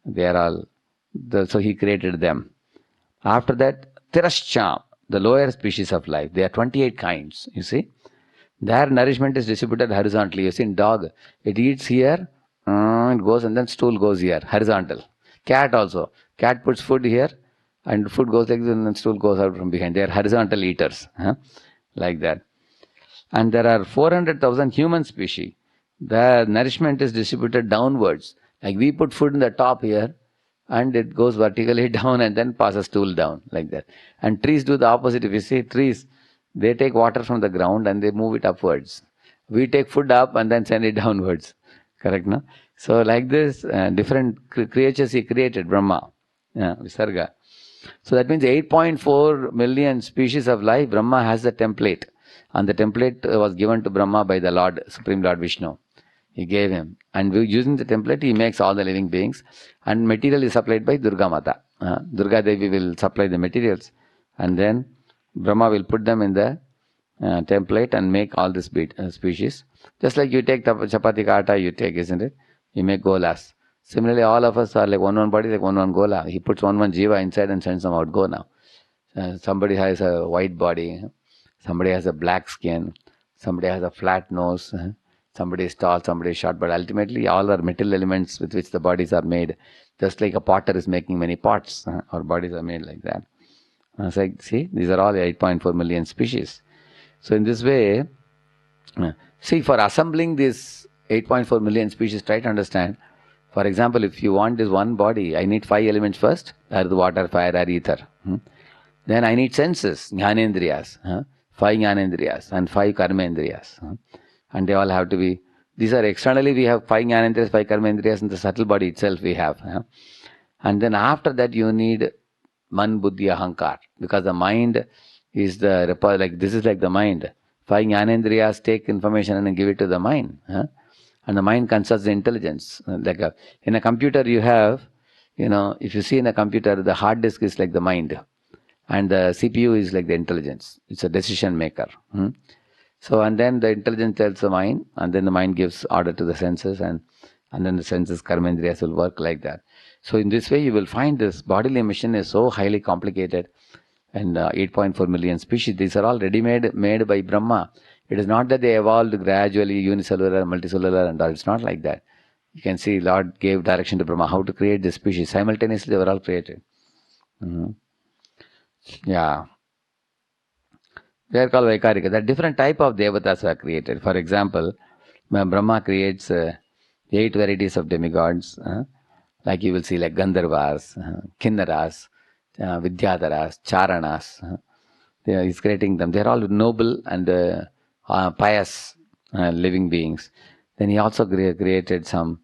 They are all, so he created them. After that, Tirashcham, the lower species of life. There are 28 kinds, you see. Their nourishment is distributed horizontally. You see, in dog, it eats here, it goes, and then stool goes here, horizontal. Cat also. Cat puts food here, and food goes like this, and then stool goes out from behind. They are horizontal eaters, like that. And there are 400,000 human species. The nourishment is distributed downwards. Like we put food in the top here, and it goes vertically down and then passes stool down like that. And trees do the opposite. If you see trees, they take water from the ground and they move it upwards. We take food up and then send it downwards. Correct, no? So like this, different creatures he created, Brahma, Visarga. So that means 8.4 million species of life, Brahma has the template. And the template was given to Brahma by the Lord, Supreme Lord Vishnu. He gave him. And using the template, he makes all the living beings. And material is supplied by Durga Mata. Durga Devi will supply the materials. And then Brahma will put them in the template and make all this species. Just like you take chapati ka atta, you take, isn't it? You make golas. Similarly, all of us are like one body, like one gola. He puts one jiva inside and sends them out. Go now. Somebody has a white body. Somebody has a black skin. Somebody has a flat nose. Somebody is tall, somebody is short. But ultimately, all are metal elements with which the bodies are made. Just like a potter is making many pots. Our bodies are made like that. So, see, these are all 8.4 million species. So in this way, see, for assembling these 8.4 million species, try to understand. For example, if you want this one body, I need 5 elements first: earth, water, fire, air, ether. Then I need senses, jnanendriyas, 5 jnanendriyas and 5 karmendriyas. And they all have to be, these are externally we have 5 jnanendriyas, 5 karmendriyas in the subtle body itself we have. And then after that you need man, buddhi, ahankar, because the mind is the, like this is like the mind. 5 jnanendriyas take information and give it to the mind. And the mind consists the intelligence. In a computer you have, if you see in a computer, the hard disk is like the mind. And the CPU is like the intelligence. It's a decision maker. So, and then the intelligence tells the mind, and then the mind gives order to the senses, and then the senses, karmendriyas will work like that. So in this way you will find this bodily machine is so highly complicated, and 8.4 million species, these are all ready-made, made by Brahma. It is not that they evolved gradually, unicellular, multicellular and all. It's not like that. You can see Lord gave direction to Brahma how to create this species. Simultaneously they were all created. Yeah. They are called Vaikarika. That different type of devatas are created. For example, Brahma creates 8 varieties of demigods. Like you will see, like Gandharvas, Kinnaras, Vidyadharas, Charanas. He's creating them. They're all noble and pious living beings. Then he also created some,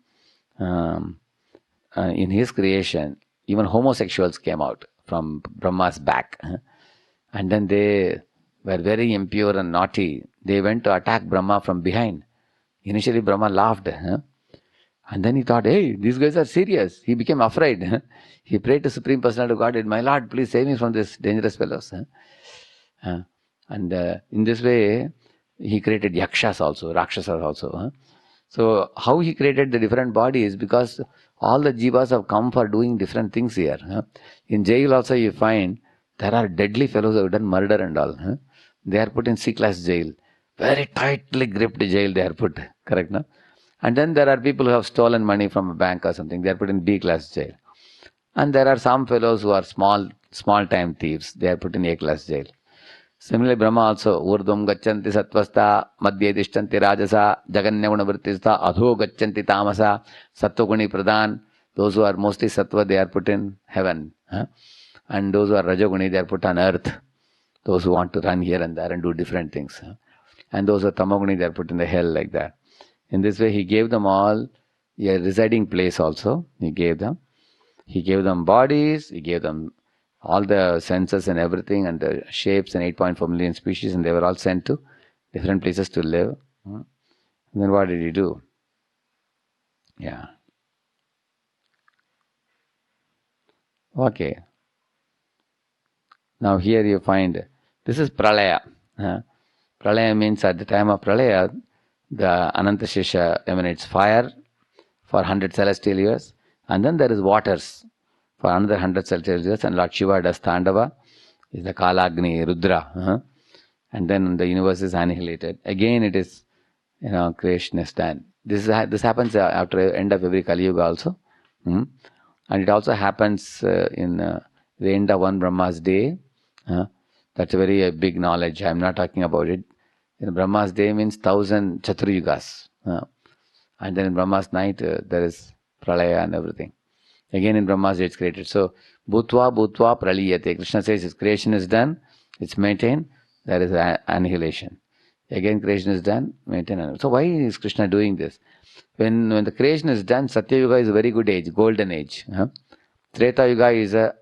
in his creation, even homosexuals came out from Brahma's back. And then they were very impure and naughty. They went to attack Brahma from behind. Initially Brahma laughed. And then he thought, hey, these guys are serious. He became afraid. He prayed to Supreme Personality of Godhead, my Lord, please save me from these dangerous fellows. And in this way, he created Yakshas also, Rakshasas also. So how he created the different bodies, because all the jivas have come for doing different things here. In jail also you find there are deadly fellows who have done murder and all. They are put in C-class jail. Very tightly gripped jail they are put. Correct, no? And then there are people who have stolen money from a bank or something. They are put in B-class jail. And there are some fellows who are small-time thieves. They are put in A-class jail. Similarly, Brahma also, Urdhvam gacchanti sattvastha, madhye tishtanti rajasa, jaganyaguna vrittistha, adho gacchanti tamasa, sattva-guni pradhan. Those who are mostly sattva, they are put in heaven. And those who are rajoguni, they are put on earth. Those who want to run here and there and do different things. And those who are tamoguni, they are put in the hell like that. In this way, he gave them all a residing place also. He gave them bodies, he gave them all the senses and everything and the shapes and 8.4 million species, and they were all sent to different places to live. And then what did he do? Yeah. Okay. Now here you find, this is Pralaya. Pralaya means at the time of Pralaya, the Anantashesha emanates fire for 100 celestial years, and then there is waters for another 100 celestial years, and Lord Shiva does Tandava, is the Kalagni, Rudra, and then the universe is annihilated. Again it is, creation is done. This happens after the end of every Kali Yuga also, and it also happens in the end of one Brahma's day. That's a very big knowledge. I am not talking about it. In Brahma's day means 1000 Chaturyugas. And then in Brahma's night, there is Pralaya and everything. Again in Brahma's it's created. So, Bhutva Bhutva Praliyate. Krishna says his creation is done, it's maintained, there is annihilation. Again creation is done, maintained. So why is Krishna doing this? When the creation is done, Satya Yuga is a very good age, golden age. Treta Yuga is a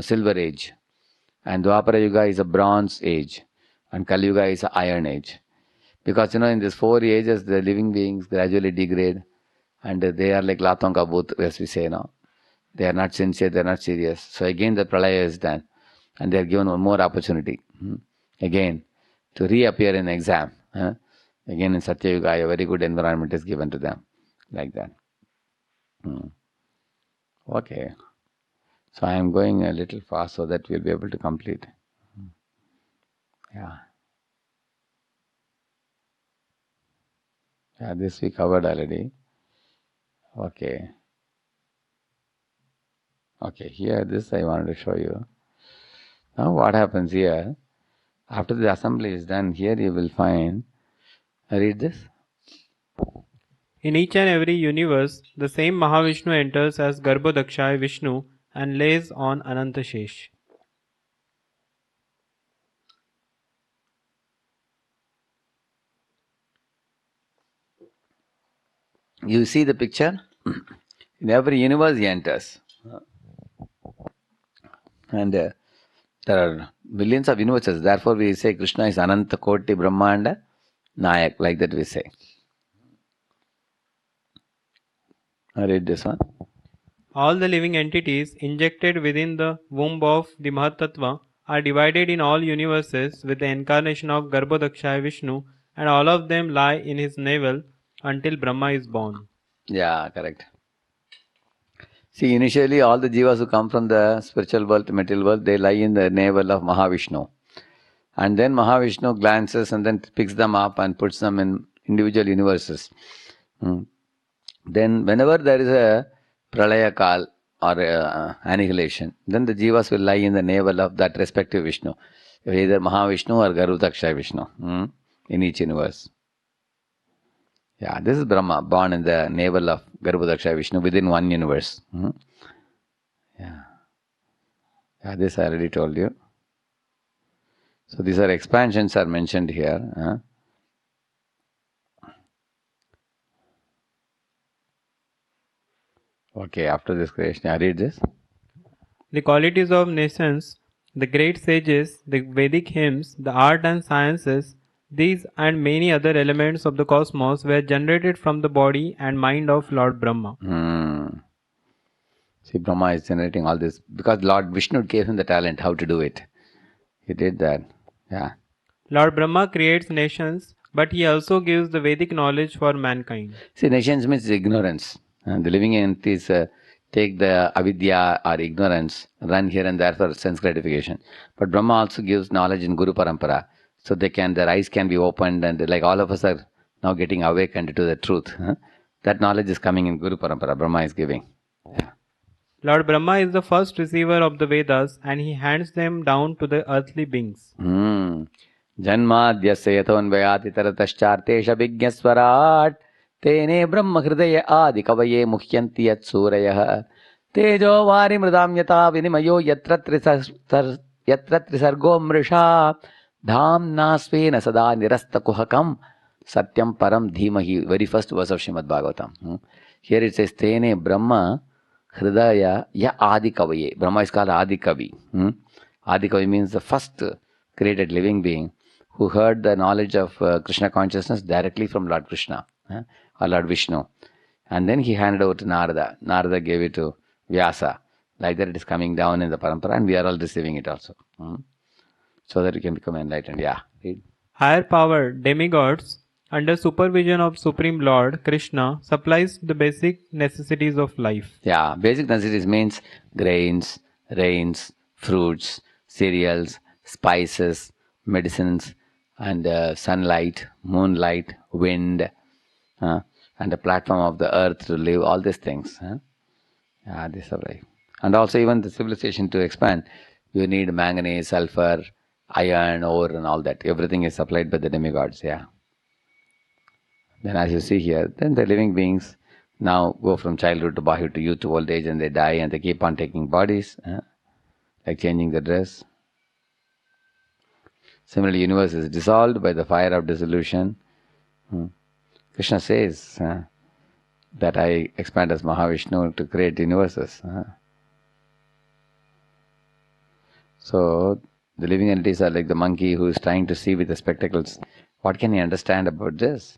silver age. And Dwapara Yuga is a bronze age. And Kali Yuga is an iron age. Because in these 4 ages, the living beings gradually degrade. And they are like Latonka Bhut, as we say now. They are not sincere, they are not serious. So again the pralaya is done. And they are given one more opportunity. Again, to reappear in exam. Again in Satya Yuga, a very good environment is given to them. Like that. Okay. So I am going a little fast so that we'll be able to complete. Yeah. Yeah, this we covered already. Okay. Okay, here this I wanted to show you. Now what happens here, after the assembly is done, here you will find, read this. In each and every universe, the same Mahavishnu enters as Garbhodakshaya Vishnu and lays on Anantashesh. You see the picture? In every universe he enters. And there are billions of universes. Therefore we say Krishna is Ananta Koti Brahmanda Nayak, like that we say. I read this one. All the living entities injected within the womb of the Mahatattva are divided in all universes with the incarnation of Garbhodakshaya Vishnu, and all of them lie in his navel until Brahma is born. Yeah, correct. See, initially all the jivas who come from the spiritual world, the material world, they lie in the navel of Mahavishnu. And then Mahavishnu glances and then picks them up and puts them in individual universes. Then whenever there is a pralaya kal or annihilation, then the jivas will lie in the navel of that respective Vishnu. Either Mahavishnu or Garbhodakshaya Vishnu in each universe. Yeah, this is Brahma, born in the navel of Garbhodakshaya Vishnu within one universe. Yeah, this I already told you. So these are expansions are mentioned here. Okay, after this creation, I read this. The qualities of nations, the great sages, the Vedic hymns, the art and sciences, these and many other elements of the cosmos were generated from the body and mind of Lord Brahma. See, Brahma is generating all this because Lord Vishnu gave him the talent how to do it. He did that. Yeah. Lord Brahma creates nations, but he also gives the Vedic knowledge for mankind. See, nations means ignorance. The living entities take the avidya or ignorance, run here and there for sense gratification. But Brahma also gives knowledge in Guru Parampara. So their eyes can be opened, and like all of us are now getting awakened to the truth. That knowledge is coming in Guru Parampara, Brahma is giving. Yeah. Lord Brahma is the first receiver of the Vedas and he hands them down to the earthly beings. Janmadhyasya yatonvayat itarataschaartesha vigyaswarat tene brahma hridaya adi kavaye muhyanti yat surayah tejo vari mridam yata vinimayo yatra trisargo mrisha dhamna svena sada nirasta kuhakam satyam param dhimahi. Very first verse of Srimad Bhagavatam. Here it says tene brahma hridaya ya adi kavaye. Brahma is called Adi Kavi. Adi Kavi means the first created living being who heard the knowledge of Krishna consciousness directly from Lord Krishna or Lord Vishnu. And then he handed over to Narada. Narada gave it to Vyasa. Like that it is coming down in the parampara and we are all receiving it also. So that we can become enlightened. Yeah. Read. Higher power, demigods, under supervision of Supreme Lord Krishna, supplies the basic necessities of life. Yeah, basic necessities means grains, rains, fruits, cereals, spices, medicines, and sunlight, moonlight, wind, and the platform of the earth to live, all these things. Yeah, these are right. And also even the civilization to expand, you need manganese, sulfur, iron, ore and all that. Everything is supplied by the demigods, yeah. Then as you see here, then the living beings now go from childhood to boyhood to youth to old age, and they die and they keep on taking bodies, like changing the dress. Similarly, universe is dissolved by the fire of dissolution. Krishna says that I expand as Mahavishnu to create universes. So the living entities are like the monkey who is trying to see with the spectacles. What can he understand about this?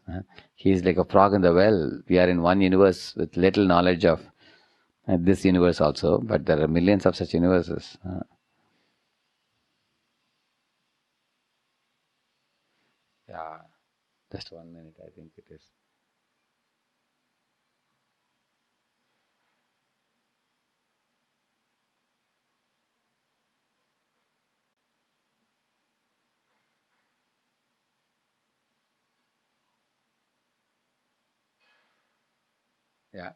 He is like a frog in the well. We are in one universe with little knowledge of this universe also, but there are millions of such universes. Yeah, just 1 minute, I think it is. Yeah.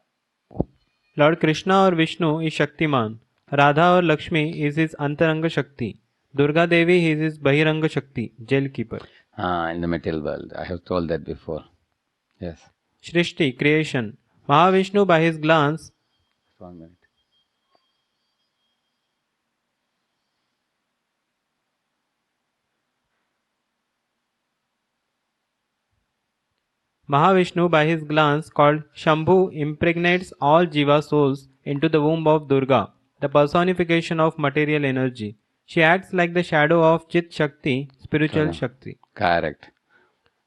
Lord Krishna or Vishnu is Shaktiman. Radha or Lakshmi is his Antaranga Shakti. Durga Devi is his Bahiranga Shakti, jail keeper. In the material world. I have told that before. Yes. Shrishti, creation. Mahavishnu by his glance. 1 minute. Mahavishnu by his glance called Shambhu impregnates all Jiva souls into the womb of Durga, the personification of material energy. She acts like the shadow of Chit Shakti, spiritual Shakti. Correct.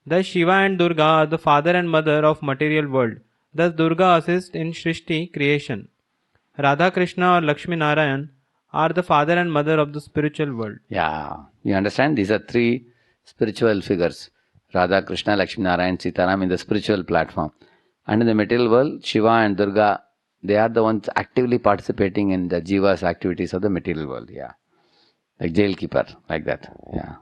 Thus Shiva and Durga are the father and mother of material world. Thus Durga assists in Shrishti, creation. Radha Krishna or Lakshmi Narayan are the father and mother of the spiritual world. Yeah. You understand? These are three spiritual figures. Radha, Krishna, Lakshmi Narayan, Sitaram in the spiritual platform. And in the material world, Shiva and Durga, they are the ones actively participating in the Jiva's activities of the material world. Yeah. Like jail keeper, like that. Yeah.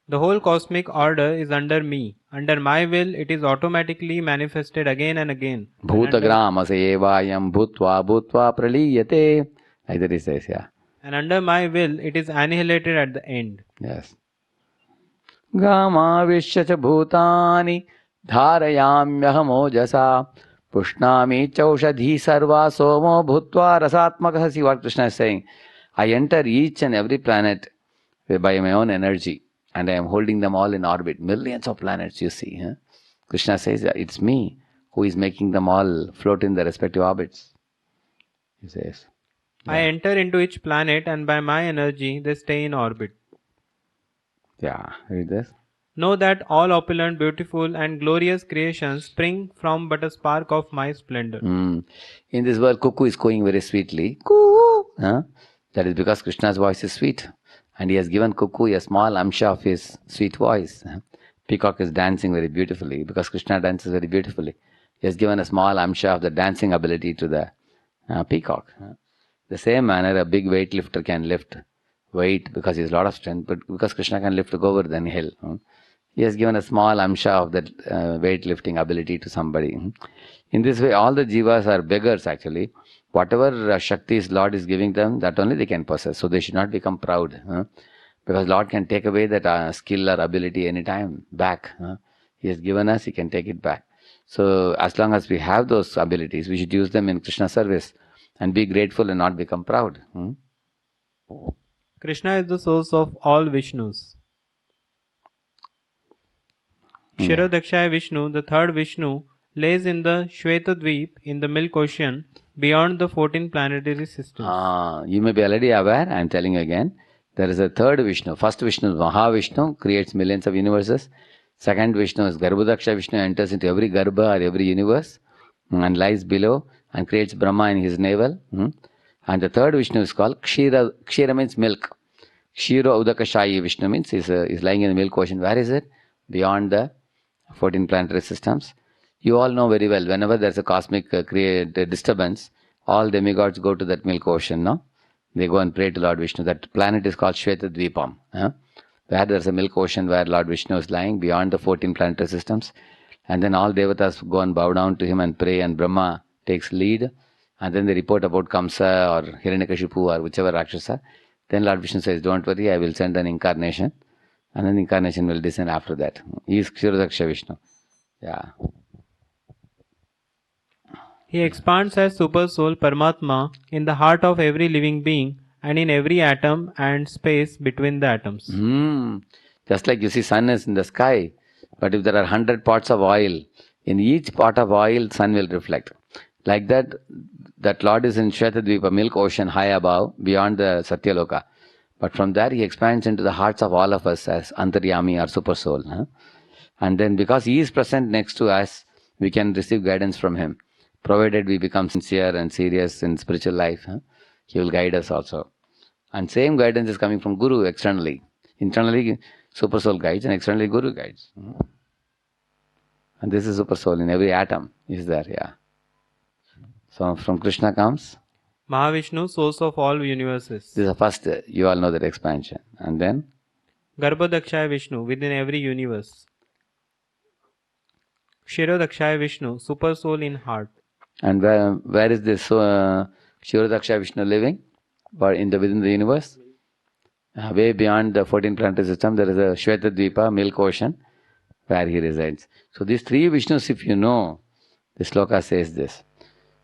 The whole cosmic order is under me. Under my will, it is automatically manifested again and again. Bhutagrama sevayam bhutva bhutva praliyate. Like that he says, yeah. And under my will, it is annihilated at the end. Yes. Gamavishya cha bhutani dharayamyaham pushnami chaushadhi sarva somo bhutva rasatmakah. See what Krishna is saying. I enter each and every planet by my own energy, and I am holding them all in orbit. Millions of planets, you see. Krishna says, it's me who is making them all float in their respective orbits. He says. I enter into each planet, and by my energy, they stay in orbit. Yeah, read this. Know that all opulent, beautiful, and glorious creations spring from but a spark of my splendor. In this world, cuckoo is cooing very sweetly. Coo! That is because Krishna's voice is sweet. And he has given cuckoo a small amsha of his sweet voice. Peacock is dancing very beautifully because Krishna dances very beautifully. He has given a small amsha of the dancing ability to the peacock. The same manner, a big weightlifter can lift weight because he has a lot of strength, but because Krishna can lift Govardhan hill, he has given a small amsha of that weightlifting ability to somebody. In this way, all the jivas are beggars actually. Whatever Shaktis Lord is giving them, that only they can possess. So they should not become proud. Because Lord can take away that skill or ability anytime back. He has given us, He can take it back. So as long as we have those abilities, we should use them in Krishna service and be grateful and not become proud. Krishna is the source of all Vishnus. Kshirodakshaya Vishnu, the third Vishnu, lays in the Shvetadvip in the Milk Ocean beyond the 14 planetary systems. You may be already aware, I am telling you again. There is a third Vishnu. First Vishnu is Mahavishnu, creates millions of universes. Second Vishnu is Garbhodaksha Vishnu, enters into every Garbha or every universe and lies below and creates Brahma in his navel. And the third Vishnu is called Kshira. Kshira means milk. Kshiro Udakashayi Vishnu means is lying in the milk ocean. Where is it? Beyond the 14 planetary systems. You all know very well, whenever there's a cosmic disturbance, all demigods go to that milk ocean, no? They go and pray to Lord Vishnu. That planet is called Shvetadvipam. Where there's a milk ocean where Lord Vishnu is lying beyond the 14 planetary systems. And then all devatas go and bow down to him and pray, and Brahma takes lead. And then they report about Kamsa or Hiranyakashipu or whichever Rakshasa. Then Lord Vishnu says, don't worry, I will send an incarnation. And then the incarnation will descend after that. He is Kshirodaksha Vishnu. Yeah. He expands as Super Soul Paramatma in the heart of every living being and in every atom and space between the atoms. Just like you see sun is in the sky, but if there are 100 pots of oil, in each pot of oil, sun will reflect. Like that, that Lord is in Shvetadvipa, milk ocean, high above, beyond the Satyaloka. But from there, he expands into the hearts of all of us as Antaryami or Super Soul. And then because he is present next to us, we can receive guidance from him. Provided we become sincere and serious in spiritual life, he will guide us also. And same guidance is coming from Guru externally. Internally, Super Soul guides, and externally, Guru guides. And this is Super Soul in every atom is there, yeah. So from Krishna comes, Mahavishnu, source of all universes. this is the first, you all know that expansion. And then, Garbhodakshaya Vishnu, within every universe. Kshirodakshaya Vishnu, Super Soul in heart. and where is this Shirodakshaya Vishnu living? Or within the universe? Way beyond the 14 planetary system, there is a Shvetadvipa, milk ocean, where he resides. So these three Vishnus, if you know, the sloka says this.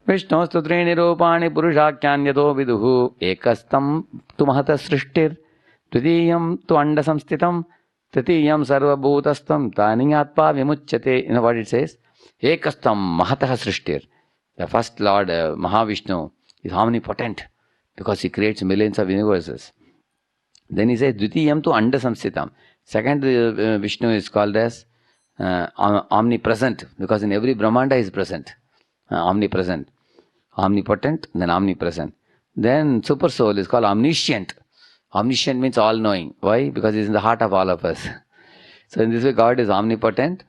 Vishnostu त्रीणि रूपाणि पुरुषाख्यान्यतो विदुः एकस्तं तु महतः सृष्टिर् द्वितीयं तु अण्डसंस्थितं तृतीयं सर्वभूतस्थं तानियात्मा विमुच्यते. You know what it says? Ekastam mahatah srishtir. The first Lord, Mahavishnu, is omnipotent because he creates millions of universes. Then he says, Dvitiyam tu andasamsitam. Second Vishnu is called as omnipresent because in every Brahmanda he is present. Omnipresent. Omnipotent, then omnipresent. Then Super Soul is called omniscient. Omniscient means all-knowing. Why? Because he is in the heart of all of us. So in this way, God is omnipotent,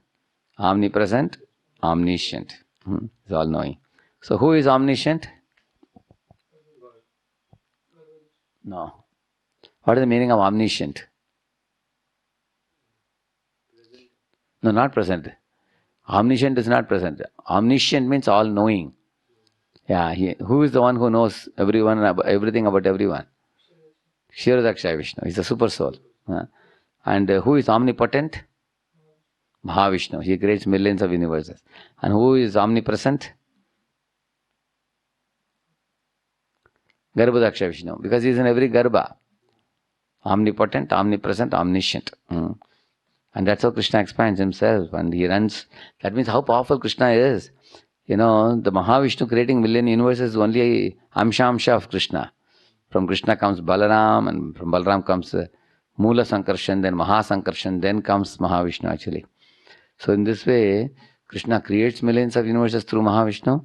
omnipresent, omniscient. He's all-knowing. So who is omniscient? No. What is the meaning of omniscient? No, not present. Omniscient is not present. Omniscient means all-knowing. Yeah, who is the one who knows everyone, everything about everyone? Kshirodakshaya Vishnu. He's a Super Soul. And who is omnipotent? Mahavishnu. He creates millions of universes. And who is omnipresent? Garbhodakshaya Vishnu. Because he is in every Garbha. Omnipotent, omnipresent, omniscient. And that's how Krishna expands himself. And he runs. That means how powerful Krishna is. The Mahavishnu creating million universes is only Amsha of Krishna. From Krishna comes Balaram, and from Balaram comes Mula Sankarshan, then Maha Sankarshan, then comes Mahavishnu actually. So in this way, Krishna creates millions of universes through Mahavishnu,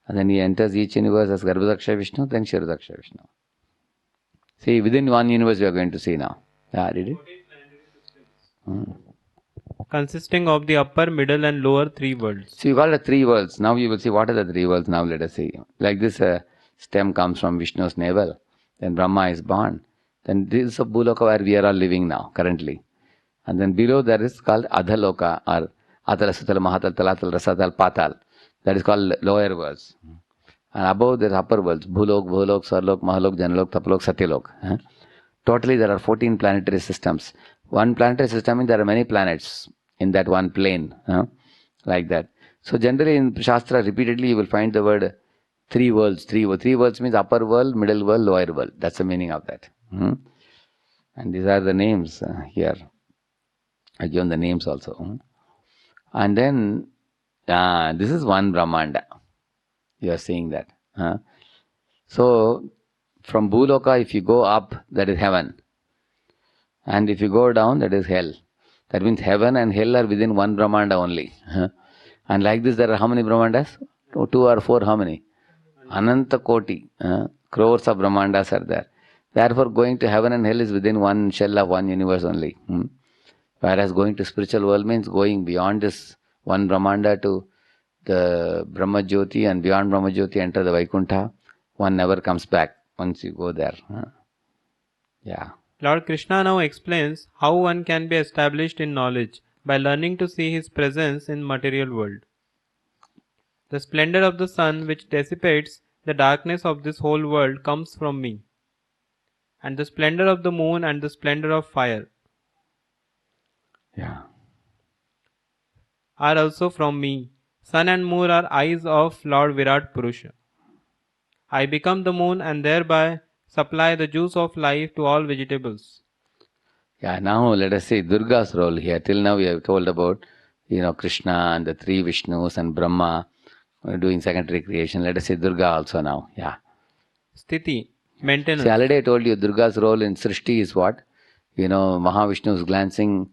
and then he enters each universe as Garbhodakshaya Vishnu, then Kshirodakshaya Vishnu. See, within one universe we are going to see now. Yeah, did it? Consisting of the upper, middle and lower three worlds. So you call it three worlds. Now you will see what are the three worlds. Now let us see. Like this stem comes from Vishnu's navel. Then Brahma is born. Then this is a Bhuloka where we are all living now, currently. And then below there is called Adhaloka or Atala, Sutala, Mahatal, Talatal, Rasatal, Patal. That is called lower worlds. And above there are upper worlds. Bhulok, Bhulok, Sarlok, Mahalok, Janalok, Tapalok, Satyalok. Totally there are 14 planetary systems. One planetary system means there are many planets in that one plane. Like that. So generally in Shastra repeatedly you will find the word three worlds. Three worlds means upper world, middle world, lower world. That's the meaning of that. And these are the names here. I given the names also. And then this is one Brahmanda. You are seeing that. So from Bhuloka, if you go up, that is heaven. And if you go down, that is hell. That means heaven and hell are within one Brahmanda only. And like this, there are how many Brahmandas? Two or four, how many? Ananta Koti. Crores of Brahmandas are there. Therefore, going to heaven and hell is within one shell of one universe only. Whereas going to spiritual world means going beyond this one Brahmanda to the Brahma Jyoti, and beyond Brahma Jyoti enter the Vaikuntha. One never comes back once you go there. Yeah. Lord Krishna now explains how one can be established in knowledge by learning to see his presence in material world. The splendor of the sun which dissipates the darkness of this whole world comes from me. And the splendor of the moon and the splendor of fire Yeah. are also from me. Sun and moon are eyes of Lord Virat Purusha. I become the moon and thereby supply the juice of life to all vegetables. Yeah, now let us see Durga's role here. Till now we have told about, Krishna and the three Vishnus and Brahma doing secondary creation. Let us see Durga also now. Yeah. Sthiti, See, maintenance. already I told you Durga's role in Srishti is what? Mahavishnu is glancing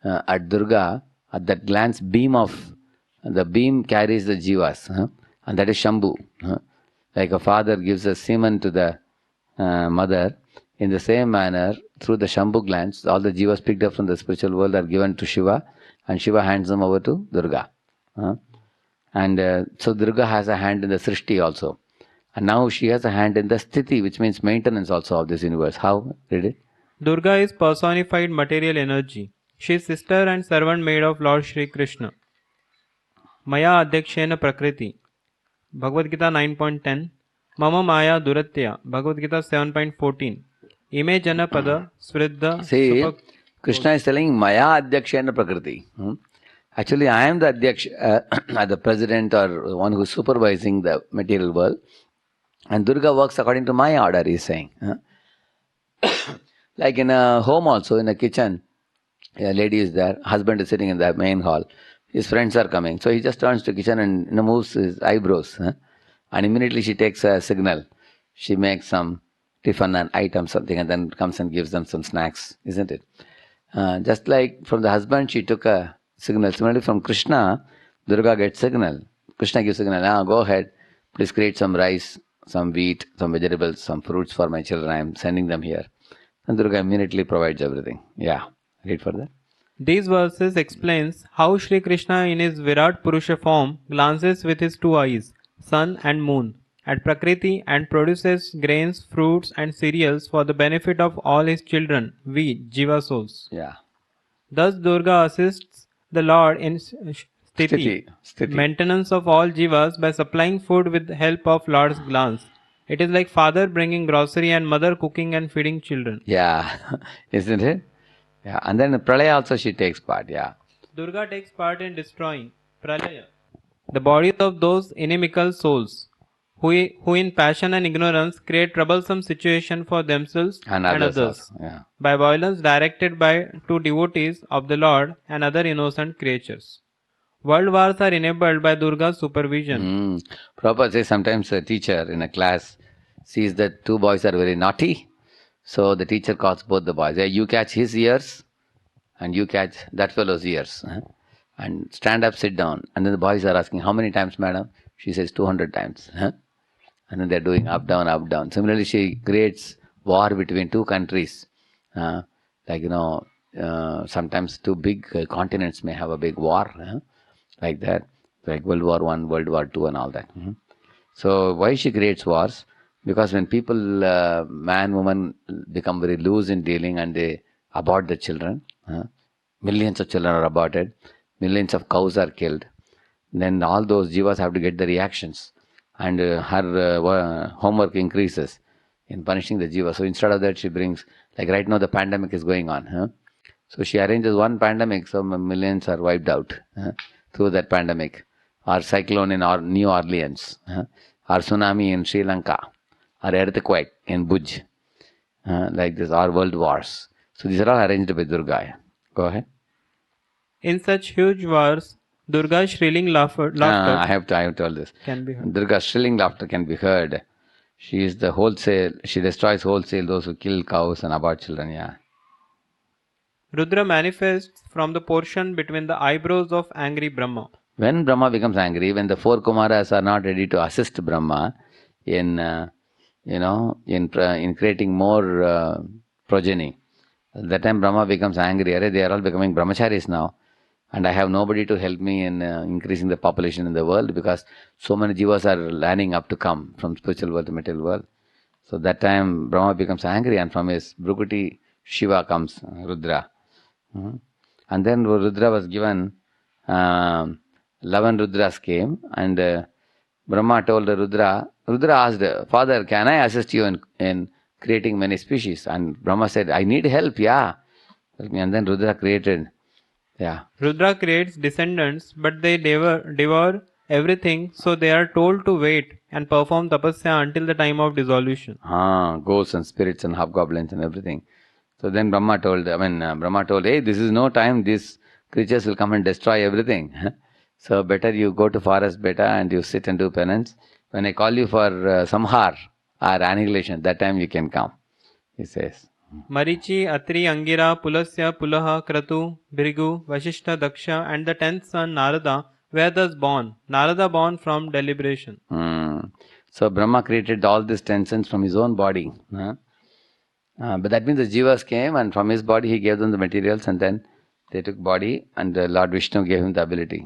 at Durga. At that glance, the beam carries the jivas, and that is Shambhu. Like a father gives a semen to the mother, in the same manner, through the Shambhu glance, all the jivas picked up from the spiritual world are given to Shiva, and Shiva hands them over to Durga. And so Durga has a hand in the Srishti also. And now she has a hand in the Sthiti, which means maintenance also of this universe. How? Read it. Durga is personified material energy. She is sister and servant maid of Lord Shri Krishna. Maya Adhyakshena Prakriti. Bhagavad Gita 9.10. Mama Maya Duratya. Bhagavad Gita 7.14. Ime Jana Pada Svriddha See, Supak. Krishna is telling Maya Adhyakshena Prakriti. Actually, I am the Adhyaksha, the president or one who is supervising the material world. And Durga works according to my order, he is saying. Like in a home also, in a kitchen, a lady is there, husband is sitting in the main hall, his friends are coming. So he just turns to kitchen and moves his eyebrows. And immediately she takes a signal. She makes some tiffin and item something and then comes and gives them some snacks, isn't it? Just like from the husband, she took a signal. Similarly, from Krishna, Durga gets signal. Krishna gives signal. Go ahead, please create some rice, some wheat, some vegetables, some fruits for my children. I am sending them here. And Durga immediately provides everything. Yeah, read further. These verses explains how Shri Krishna in his Virat Purusha form glances with his two eyes, sun and moon, at Prakriti and produces grains, fruits and cereals for the benefit of all his children, we, Jiva souls. Yeah. Thus Durga assists the Lord in Sthiti, Sthiti. maintenance of all Jivas by supplying food with the help of Lord's glance. It is like father bringing grocery and mother cooking and feeding children. Yeah, isn't it? Yeah, and then Pralaya also she takes part. Yeah. Durga takes part in destroying Pralaya, the bodies of those inimical souls who in passion and ignorance create troublesome situation for themselves And others. Also. Yeah. by violence directed to devotees of the Lord and other innocent creatures. World wars are enabled by Durga's supervision. Prabhupada says sometimes a teacher in a class sees that two boys are very naughty. So the teacher calls both the boys. You catch his ears and you catch that fellow's ears. And stand up, sit down. And then the boys are asking, how many times, madam? She says 200 times. And then they're doing up, down, up, down. Similarly, she creates war between two countries. Sometimes two big continents may have a big war. Like that. Like World War I, World War II and all that. So why she creates wars? Because when people, man, woman, become very loose in dealing and they abort the children, millions of children are aborted, millions of cows are killed, then all those jivas have to get the reactions. And her homework increases in punishing the jiva. So instead of that, she brings, like right now the pandemic is going on. So she arranges one pandemic, so millions are wiped out through that pandemic. Or cyclone in New Orleans, or tsunami in Sri Lanka, or earthquake in Bhuj, like this, or world wars. So these are all arranged by Durga. Go ahead. In such huge wars, Durga's shrilling laughter I have told this. Can be heard. Durga's shrilling laughter can be heard. She is the wholesale. She destroys wholesale those who kill cows and abort children. Yeah. Rudra manifests from the portion between the eyebrows of angry Brahma. When Brahma becomes angry, when the four Kumaras are not ready to assist Brahma in creating more progeny, at that time Brahma becomes angry. They are all becoming brahmacharis now, and I have nobody to help me in increasing the population in the world because so many jivas are lining up to come from spiritual world to material world. So that time Brahma becomes angry, and from his Bhrukuti Shiva comes Rudra. And then Rudra was given 11 Rudras came, and Brahma told Rudra asked, Father, can I assist you in creating many species? And Brahma said, I need help, yeah. And then Rudra created, yeah. Rudra creates descendants, but they devour everything, so they are told to wait and perform tapasya until the time of dissolution. Ghosts and spirits and hobgoblins and everything. So then Brahma told, hey, this is no time, these creatures will come and destroy everything. So better you go to forest better and you sit and do penance. When I call you for samhar or annihilation, that time you can come, he says. Marichi, Atri, Angira, Pulasya, Pulaha, Kratu, Bhrigu, Vashishta, Daksha, and the 10th son Narada were thus born. Narada born from deliberation. So Brahma created all these tensions from his own body. But that means the jivas came and from his body he gave them the materials and then they took body and Lord Vishnu gave him the ability.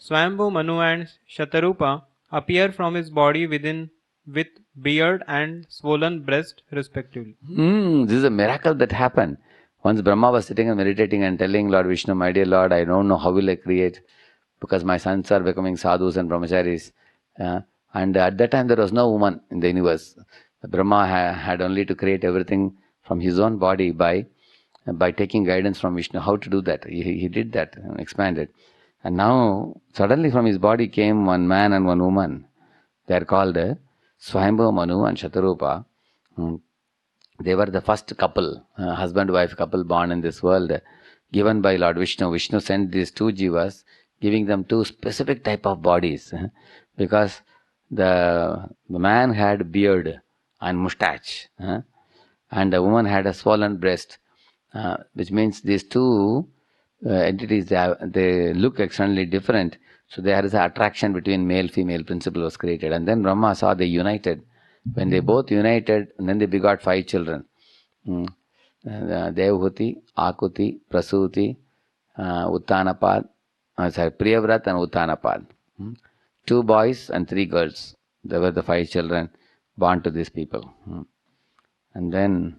Swambhu, Manu, and Shatarupa appear from his body with beard and swollen breast, respectively. This is a miracle that happened. Once Brahma was sitting and meditating and telling Lord Vishnu, my dear Lord, I don't know how will I create because my sons are becoming sadhus and brahmacharis. And at that time there was no woman in the universe. Brahma had only to create everything from his own body by taking guidance from Vishnu. How to do that? He did that and expanded. And now suddenly from his body came one man and one woman. They are called Swayambhu, Manu and Shatarupa. They were the first couple, husband-wife couple born in this world, given by Lord Vishnu. Vishnu sent these two jivas, giving them two specific type of bodies, because the man had beard and moustache, and the woman had a swollen breast, which means these two entities, they look extremely different. So there is an attraction between male-female principle was created. And then Brahma saw they united. When they both united, and then they begot 5 children. Devhuti, Akuti, Prasuti, Uttanapad, Priyavrat and Uttanapad. 2 boys and 3 girls. They were the 5 children born to these people. And then,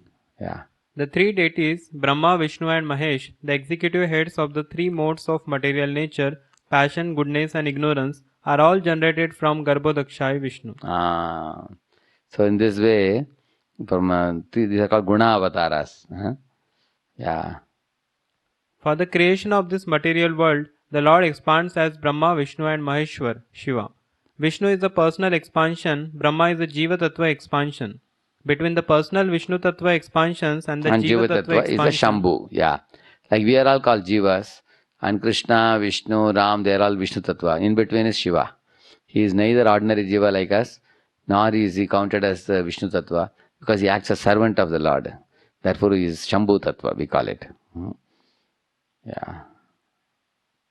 The 3 deities, Brahma, Vishnu, and Mahesh, the executive heads of the 3 modes of material nature, passion, goodness, and ignorance, are all generated from Garbhodakshaya Vishnu. So in this way, from these are called Guna Avataras. For the creation of this material world, the Lord expands as Brahma, Vishnu, and Maheshwar, Shiva. Vishnu is the personal expansion, Brahma is the Jiva Tattva expansion. Between the personal Vishnu Tattva expansions and the Jiva Tattva expansion is the Shambhu. Like we are all called Jivas, and Krishna, Vishnu, Ram, they are all Vishnu Tattva. In between is Shiva. He is neither ordinary Jiva like us, nor is he counted as the Vishnu Tattva, because he acts as servant of the Lord. Therefore he is Shambhu Tattva, we call it.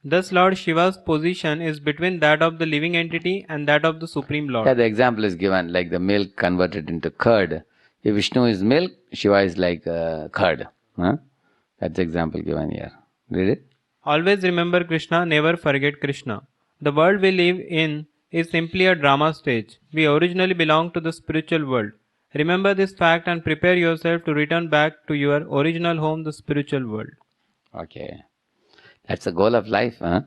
Thus Lord Shiva's position is between that of the living entity and that of the Supreme Lord. The example is given like the milk converted into curd. If Vishnu is milk, Shiva is like curd. That's the example given here. Read it. Always remember Krishna, never forget Krishna. The world we live in is simply a drama stage. We originally belong to the spiritual world. Remember this fact and prepare yourself to return back to your original home, the spiritual world. Okay. That's the goal of life, The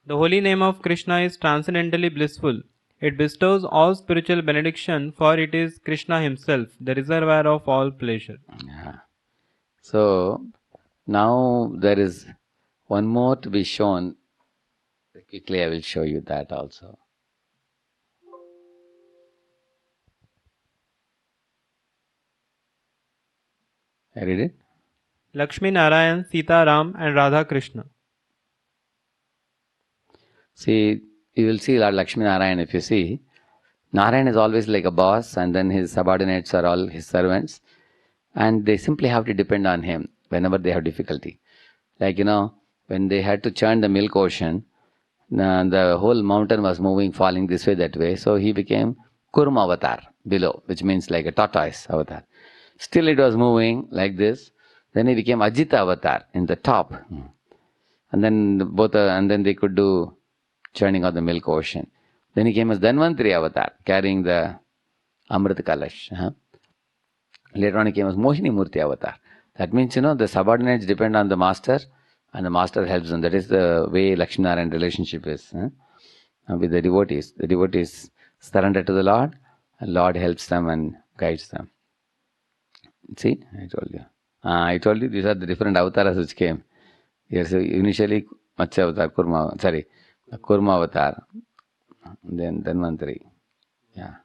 holy name of Krishna is transcendently blissful. It bestows all spiritual benediction, for it is Krishna himself, the reservoir of all pleasure. So, now there is one more to be shown. Quickly I will show you that also. I read it? Lakshmi Narayan, Sita Ram and Radha Krishna. See, you will see Lord Lakshmi Narayan if you see. Narayan is always like a boss and then his subordinates are all his servants. And they simply have to depend on him whenever they have difficulty. Like, when they had to churn the milk ocean, the whole mountain was moving, falling this way, that way. So he became Kurma avatar below, which means like a tortoise avatar. Still it was moving like this. Then he became Ajita avatar in the top. And then and then they could do churning of the milk ocean. Then he came as Dhanvantri avatar, carrying the Amrit Kalash. Later on he came as Mohini Murti avatar. That means, the subordinates depend on the master and the master helps them. That is the way Lakshminarayan relationship is with the devotees. The devotees surrender to the Lord and Lord helps them and guides them. See, I told you these are the different avatars which came. Yes, initially Matsya avatar, Kurma, Kurma avatar, then Dhanvantari. Yeah.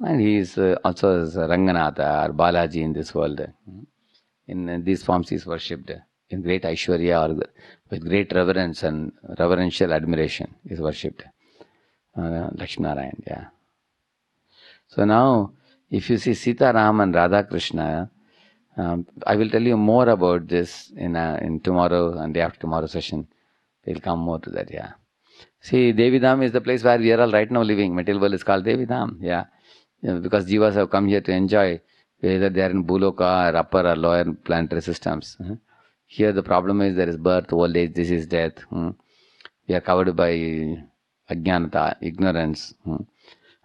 And he is also as Ranganatha or Balaji in this world. In these forms he is worshipped in great Aishwarya or with great reverence and reverential admiration is worshipped. Lakshminarayan, yeah. So now, if you see Sita Ram and Radha Krishna, I will tell you more about this in tomorrow and day after tomorrow session. We'll come more to that, yeah. See, Devi Dham is the place where we are all right now living. Material world is called Devi Dham, yeah. Because jivas have come here to enjoy, whether they are in Bhuloka or upper or lower planetary systems. Here the problem is there is birth, old age, disease, death. We are covered by ajnanata, ignorance.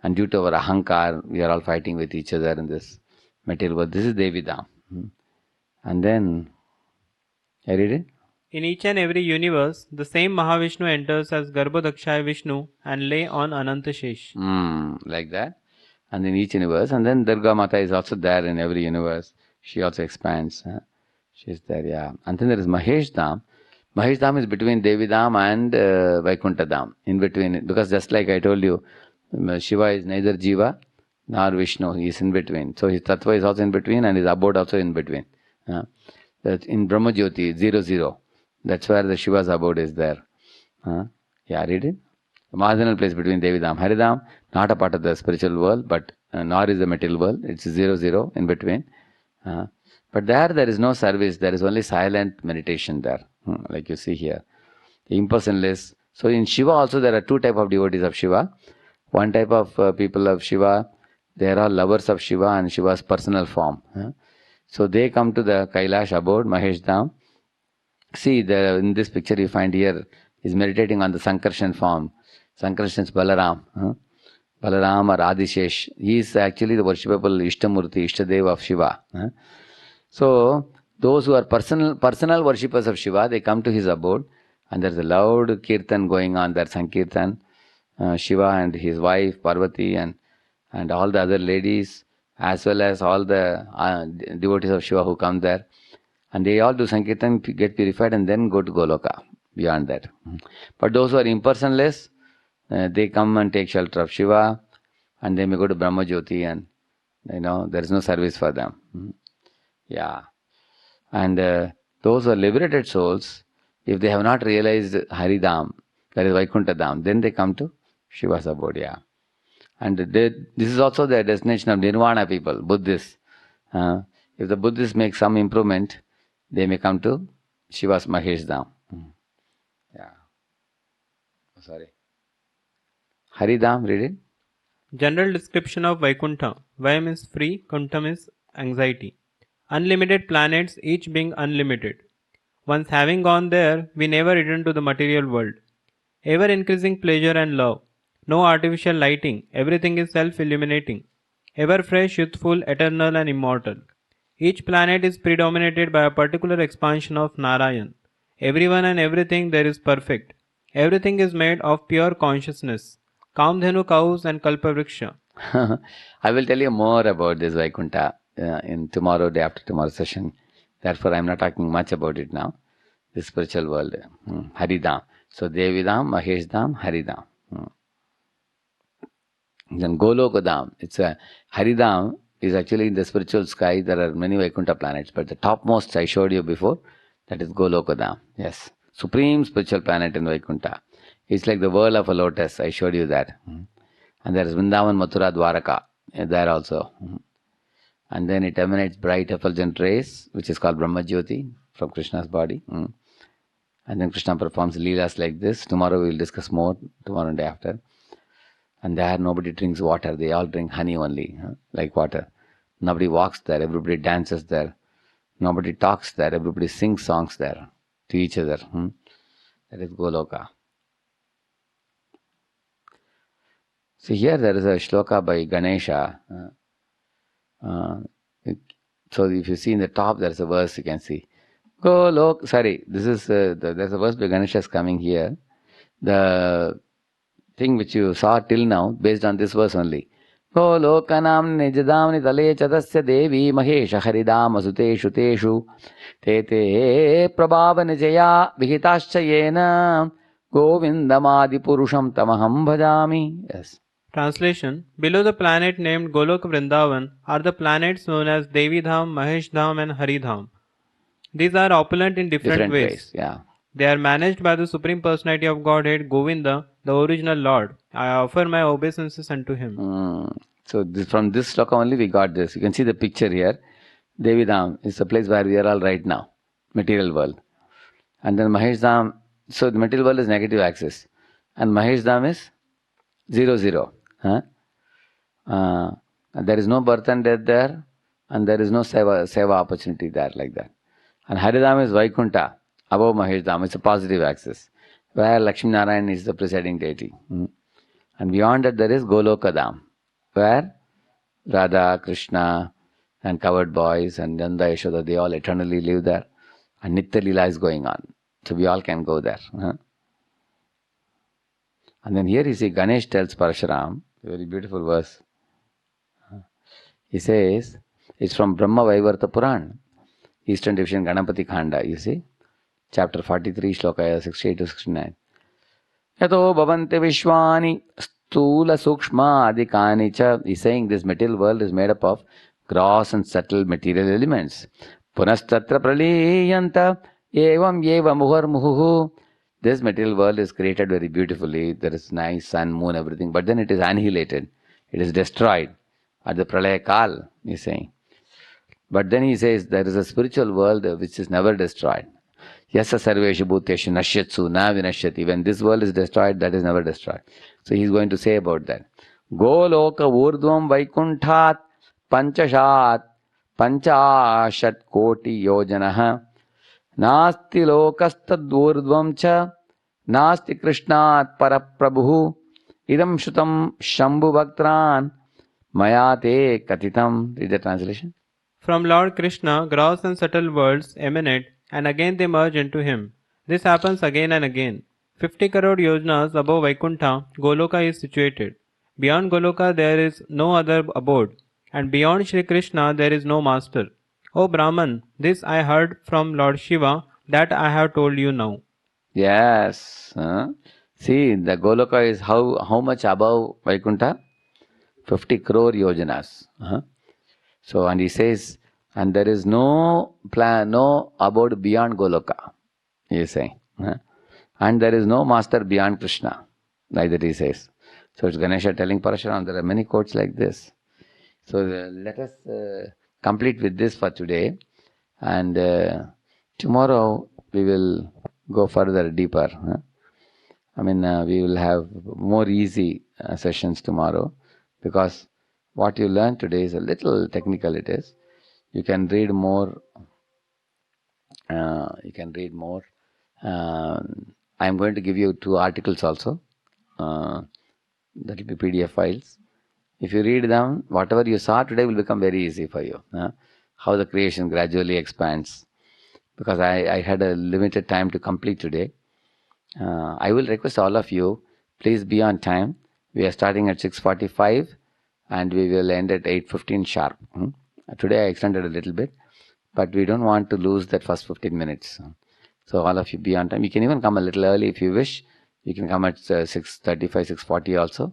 And due to our ahankar, we are all fighting with each other in this material world. This is Devi Dham. And then, I read it? In each and every universe, the same Mahavishnu enters as Garbhodakshaya Vishnu and lay on Anantashesh. Like that. And in each universe. And then Durga Mata is also there in every universe. She also expands. She's there, yeah. And then there is Mahesh Dham. Mahesh Dham is between Devi Dham and Vaikuntha Dham. In between. Because just like I told you, Shiva is neither Jiva nor Vishnu. He is in between. So his Tattva is also in between and his abode also in between. In Brahma Jyoti, 00. That's where the Shiva's abode is there. Yeah, read it. The marginal place between Devi Dham, Haridham, not a part of the spiritual world, but nor is the material world. It's 00 in between. But there is no service. There is only silent meditation there, like you see here. Impersonless. So in Shiva also there are two types of devotees of Shiva. One type of people of Shiva, they are all lovers of Shiva and Shiva's personal form. So they come to the Kailash abode, Mahesh Dham. See, in this picture you find here, is meditating on the Sankarshan form. Sankarshan's Balaram. Balaram or Adishesh. He is actually the worshipable Ishtamurti, Ishtadev of Shiva. So, those who are personal worshippers of Shiva, they come to his abode and there is a loud kirtan going on there, Sankirtan. Shiva and his wife, Parvati and all the other ladies, as well as all the devotees of Shiva who come there. And they all do Sankirtan, get purified and then go to Goloka, beyond that. But those who are impersonless, they come and take shelter of Shiva and they may go to Brahma Jyoti and, there is no service for them. Yeah. And those who are liberated souls, if they have not realized Haridham, that is Vaikuntha Dham, then they come to Shiva's abode, yeah. And this is also the destination of Nirvana people, Buddhists. If the Buddhists make some improvement, they may come to Shiva's Mahesh Dham. Yeah. Sorry. Haridham, read it. General description of Vaikuntha. Vayam is free, Kuntam is anxiety. Unlimited planets, each being unlimited. Once having gone there, we never return to the material world. Ever increasing pleasure and love. No artificial lighting, everything is self-illuminating. Ever fresh, youthful, eternal and immortal. Each planet is predominated by a particular expansion of Narayan. Everyone and everything there is perfect. Everything is made of pure consciousness. Kamdhenu cows and Kalpavriksha. I will tell you more about this Vaikuntha in tomorrow, day after tomorrow session. Therefore, I am not talking much about it now. The spiritual world, Haridham. So, Devi Dham, Mahesh Dham, Haridham. Then Goloka Dham. It's a Haridham is actually in the spiritual sky. There are many Vaikuntha planets, but the topmost I showed you before, that is Goloka Dham. Yes, supreme spiritual planet in Vaikuntha. It's like the whirl of a lotus. I showed you that. And there is Vrindavan, Mathura, Dwaraka there also. And then it emanates bright effulgent rays, which is called Brahma Jyoti from Krishna's body. And then Krishna performs leelas like this. Tomorrow we will discuss more, tomorrow and day after. And there nobody drinks water, they all drink honey only, like water. Nobody walks there, everybody dances there. Nobody talks there, everybody sings songs there to each other. That is Goloka. See, here there is a shloka by Ganesha. So if you see in the top, there is a verse you can see. This is there's a verse by Ganesha is coming here. The thing which you saw till now, based on this verse only. Golokanam nijadamni tale chadasya devi mahesha haridam asuteshu teshu tete prabhava nijaya vihitascha yena Govindamadi Purusham Tamaham Bhajami. Yes. Translation: Below the planet named Golok Vrindavan are the planets known as Devi Dham, Mahesh Dham, and Hari Dham. These are opulent in different ways. Yeah. They are managed by the Supreme Personality of Godhead, Govinda, the original Lord. I offer my obeisances unto him. So from this sloka only we got this. You can see the picture here. Devi Dham is the place where we are all right now, material world. And then Mahesh Dham, so the material world is negative axis. And Mahesh Dham is 0, 0. There is no birth and death there, and there is no seva opportunity there like that. And Haridham is Vaikunta, above Mahesh Dham. It's a positive axis, where Lakshmi Narayan is the presiding deity. And beyond that there is Goloka Dham, where Radha, Krishna, and covered boys and Nanda, Yashoda, they all eternally live there. And Nitya Leela is going on. So we all can go there. And then here you see Ganesh tells Parashuram, a very beautiful verse. He says, it's from Brahma Vaivarta Puran, Eastern Division Ganapati Khanda, you see, chapter 43, shloka 68 to 69. Yato bhavanti vishwani stula sukshma adikani cha. He's saying this material world is made up of gross and subtle material elements. Punastatra praliyanta evam eva muhar muhuhu. This material world is created very beautifully. There is nice sun, moon, everything. But then it is annihilated. It is destroyed at the pralaya kal, he's saying. But then he says there is a spiritual world which is never destroyed. Yasa sarveshu bhuteshu nashyatsu na vinashyati. When this world is destroyed, that is never destroyed. So he's going to say about that. Goloka urdhvam vaikunthat panchashat panchashat koti yojanaha nasti lokastad urdhvam cha nasti krishnat paraprabhu idam shutam shambhu bhaktran mayate katitam. Read the translation. From Lord Krishna, gross and subtle worlds emanate and again they merge into him. This happens again and again. 50 crore yojanas above Vaikuntha, Goloka is situated. Beyond Goloka there is no other abode, and beyond Shri Krishna there is no master. O Brahman, this I heard from Lord Shiva, that I have told you now. Yes. See, the Goloka is how much above Vaikuntha? 50 crore yojanas. So, and he says, and there is no abode beyond Goloka, he is saying. And there is no master beyond Krishna, neither he says. So it's Ganesha telling Parashuram, there are many quotes like this. So let us complete with this for today. And tomorrow we will go further, deeper. We will have more easy sessions tomorrow, because what you learned today is a little technical, it is. You can read more. I am going to give you 2 articles also. That will be PDF files. If you read them, whatever you saw today will become very easy for you. How the creation gradually expands. Because I had a limited time to complete today. I will request all of you, please be on time. We are starting at 6:45 and we will end at 8:15 sharp. Today I extended a little bit, but we don't want to lose that first 15 minutes. So all of you be on time. You can even come a little early if you wish. You can come at 6:35, 6:40 also,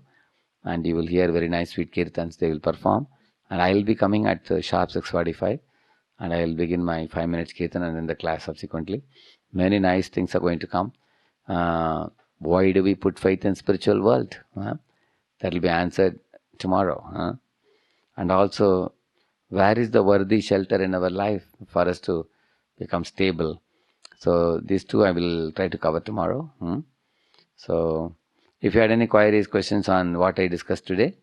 and you will hear very nice sweet kirtans they will perform. And I will be coming at sharp 6:45, and I will begin my 5 minutes kirtan and then the class subsequently. Many nice things are going to come. Why do we put faith in spiritual world? That will be answered tomorrow. And also, where is the worthy shelter in our life for us to become stable? So these 2 I will try to cover tomorrow. So if you had any queries, questions on what I discussed today,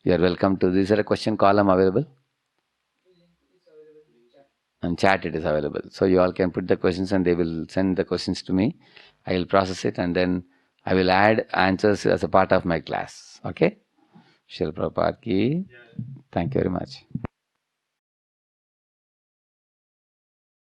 you are welcome to. Is there a question column available? And chat it is available. So you all can put the questions and they will send the questions to me. I will process it and then I will add answers as a part of my class. Okay? Srila Prabhupada ki. Thank you very much.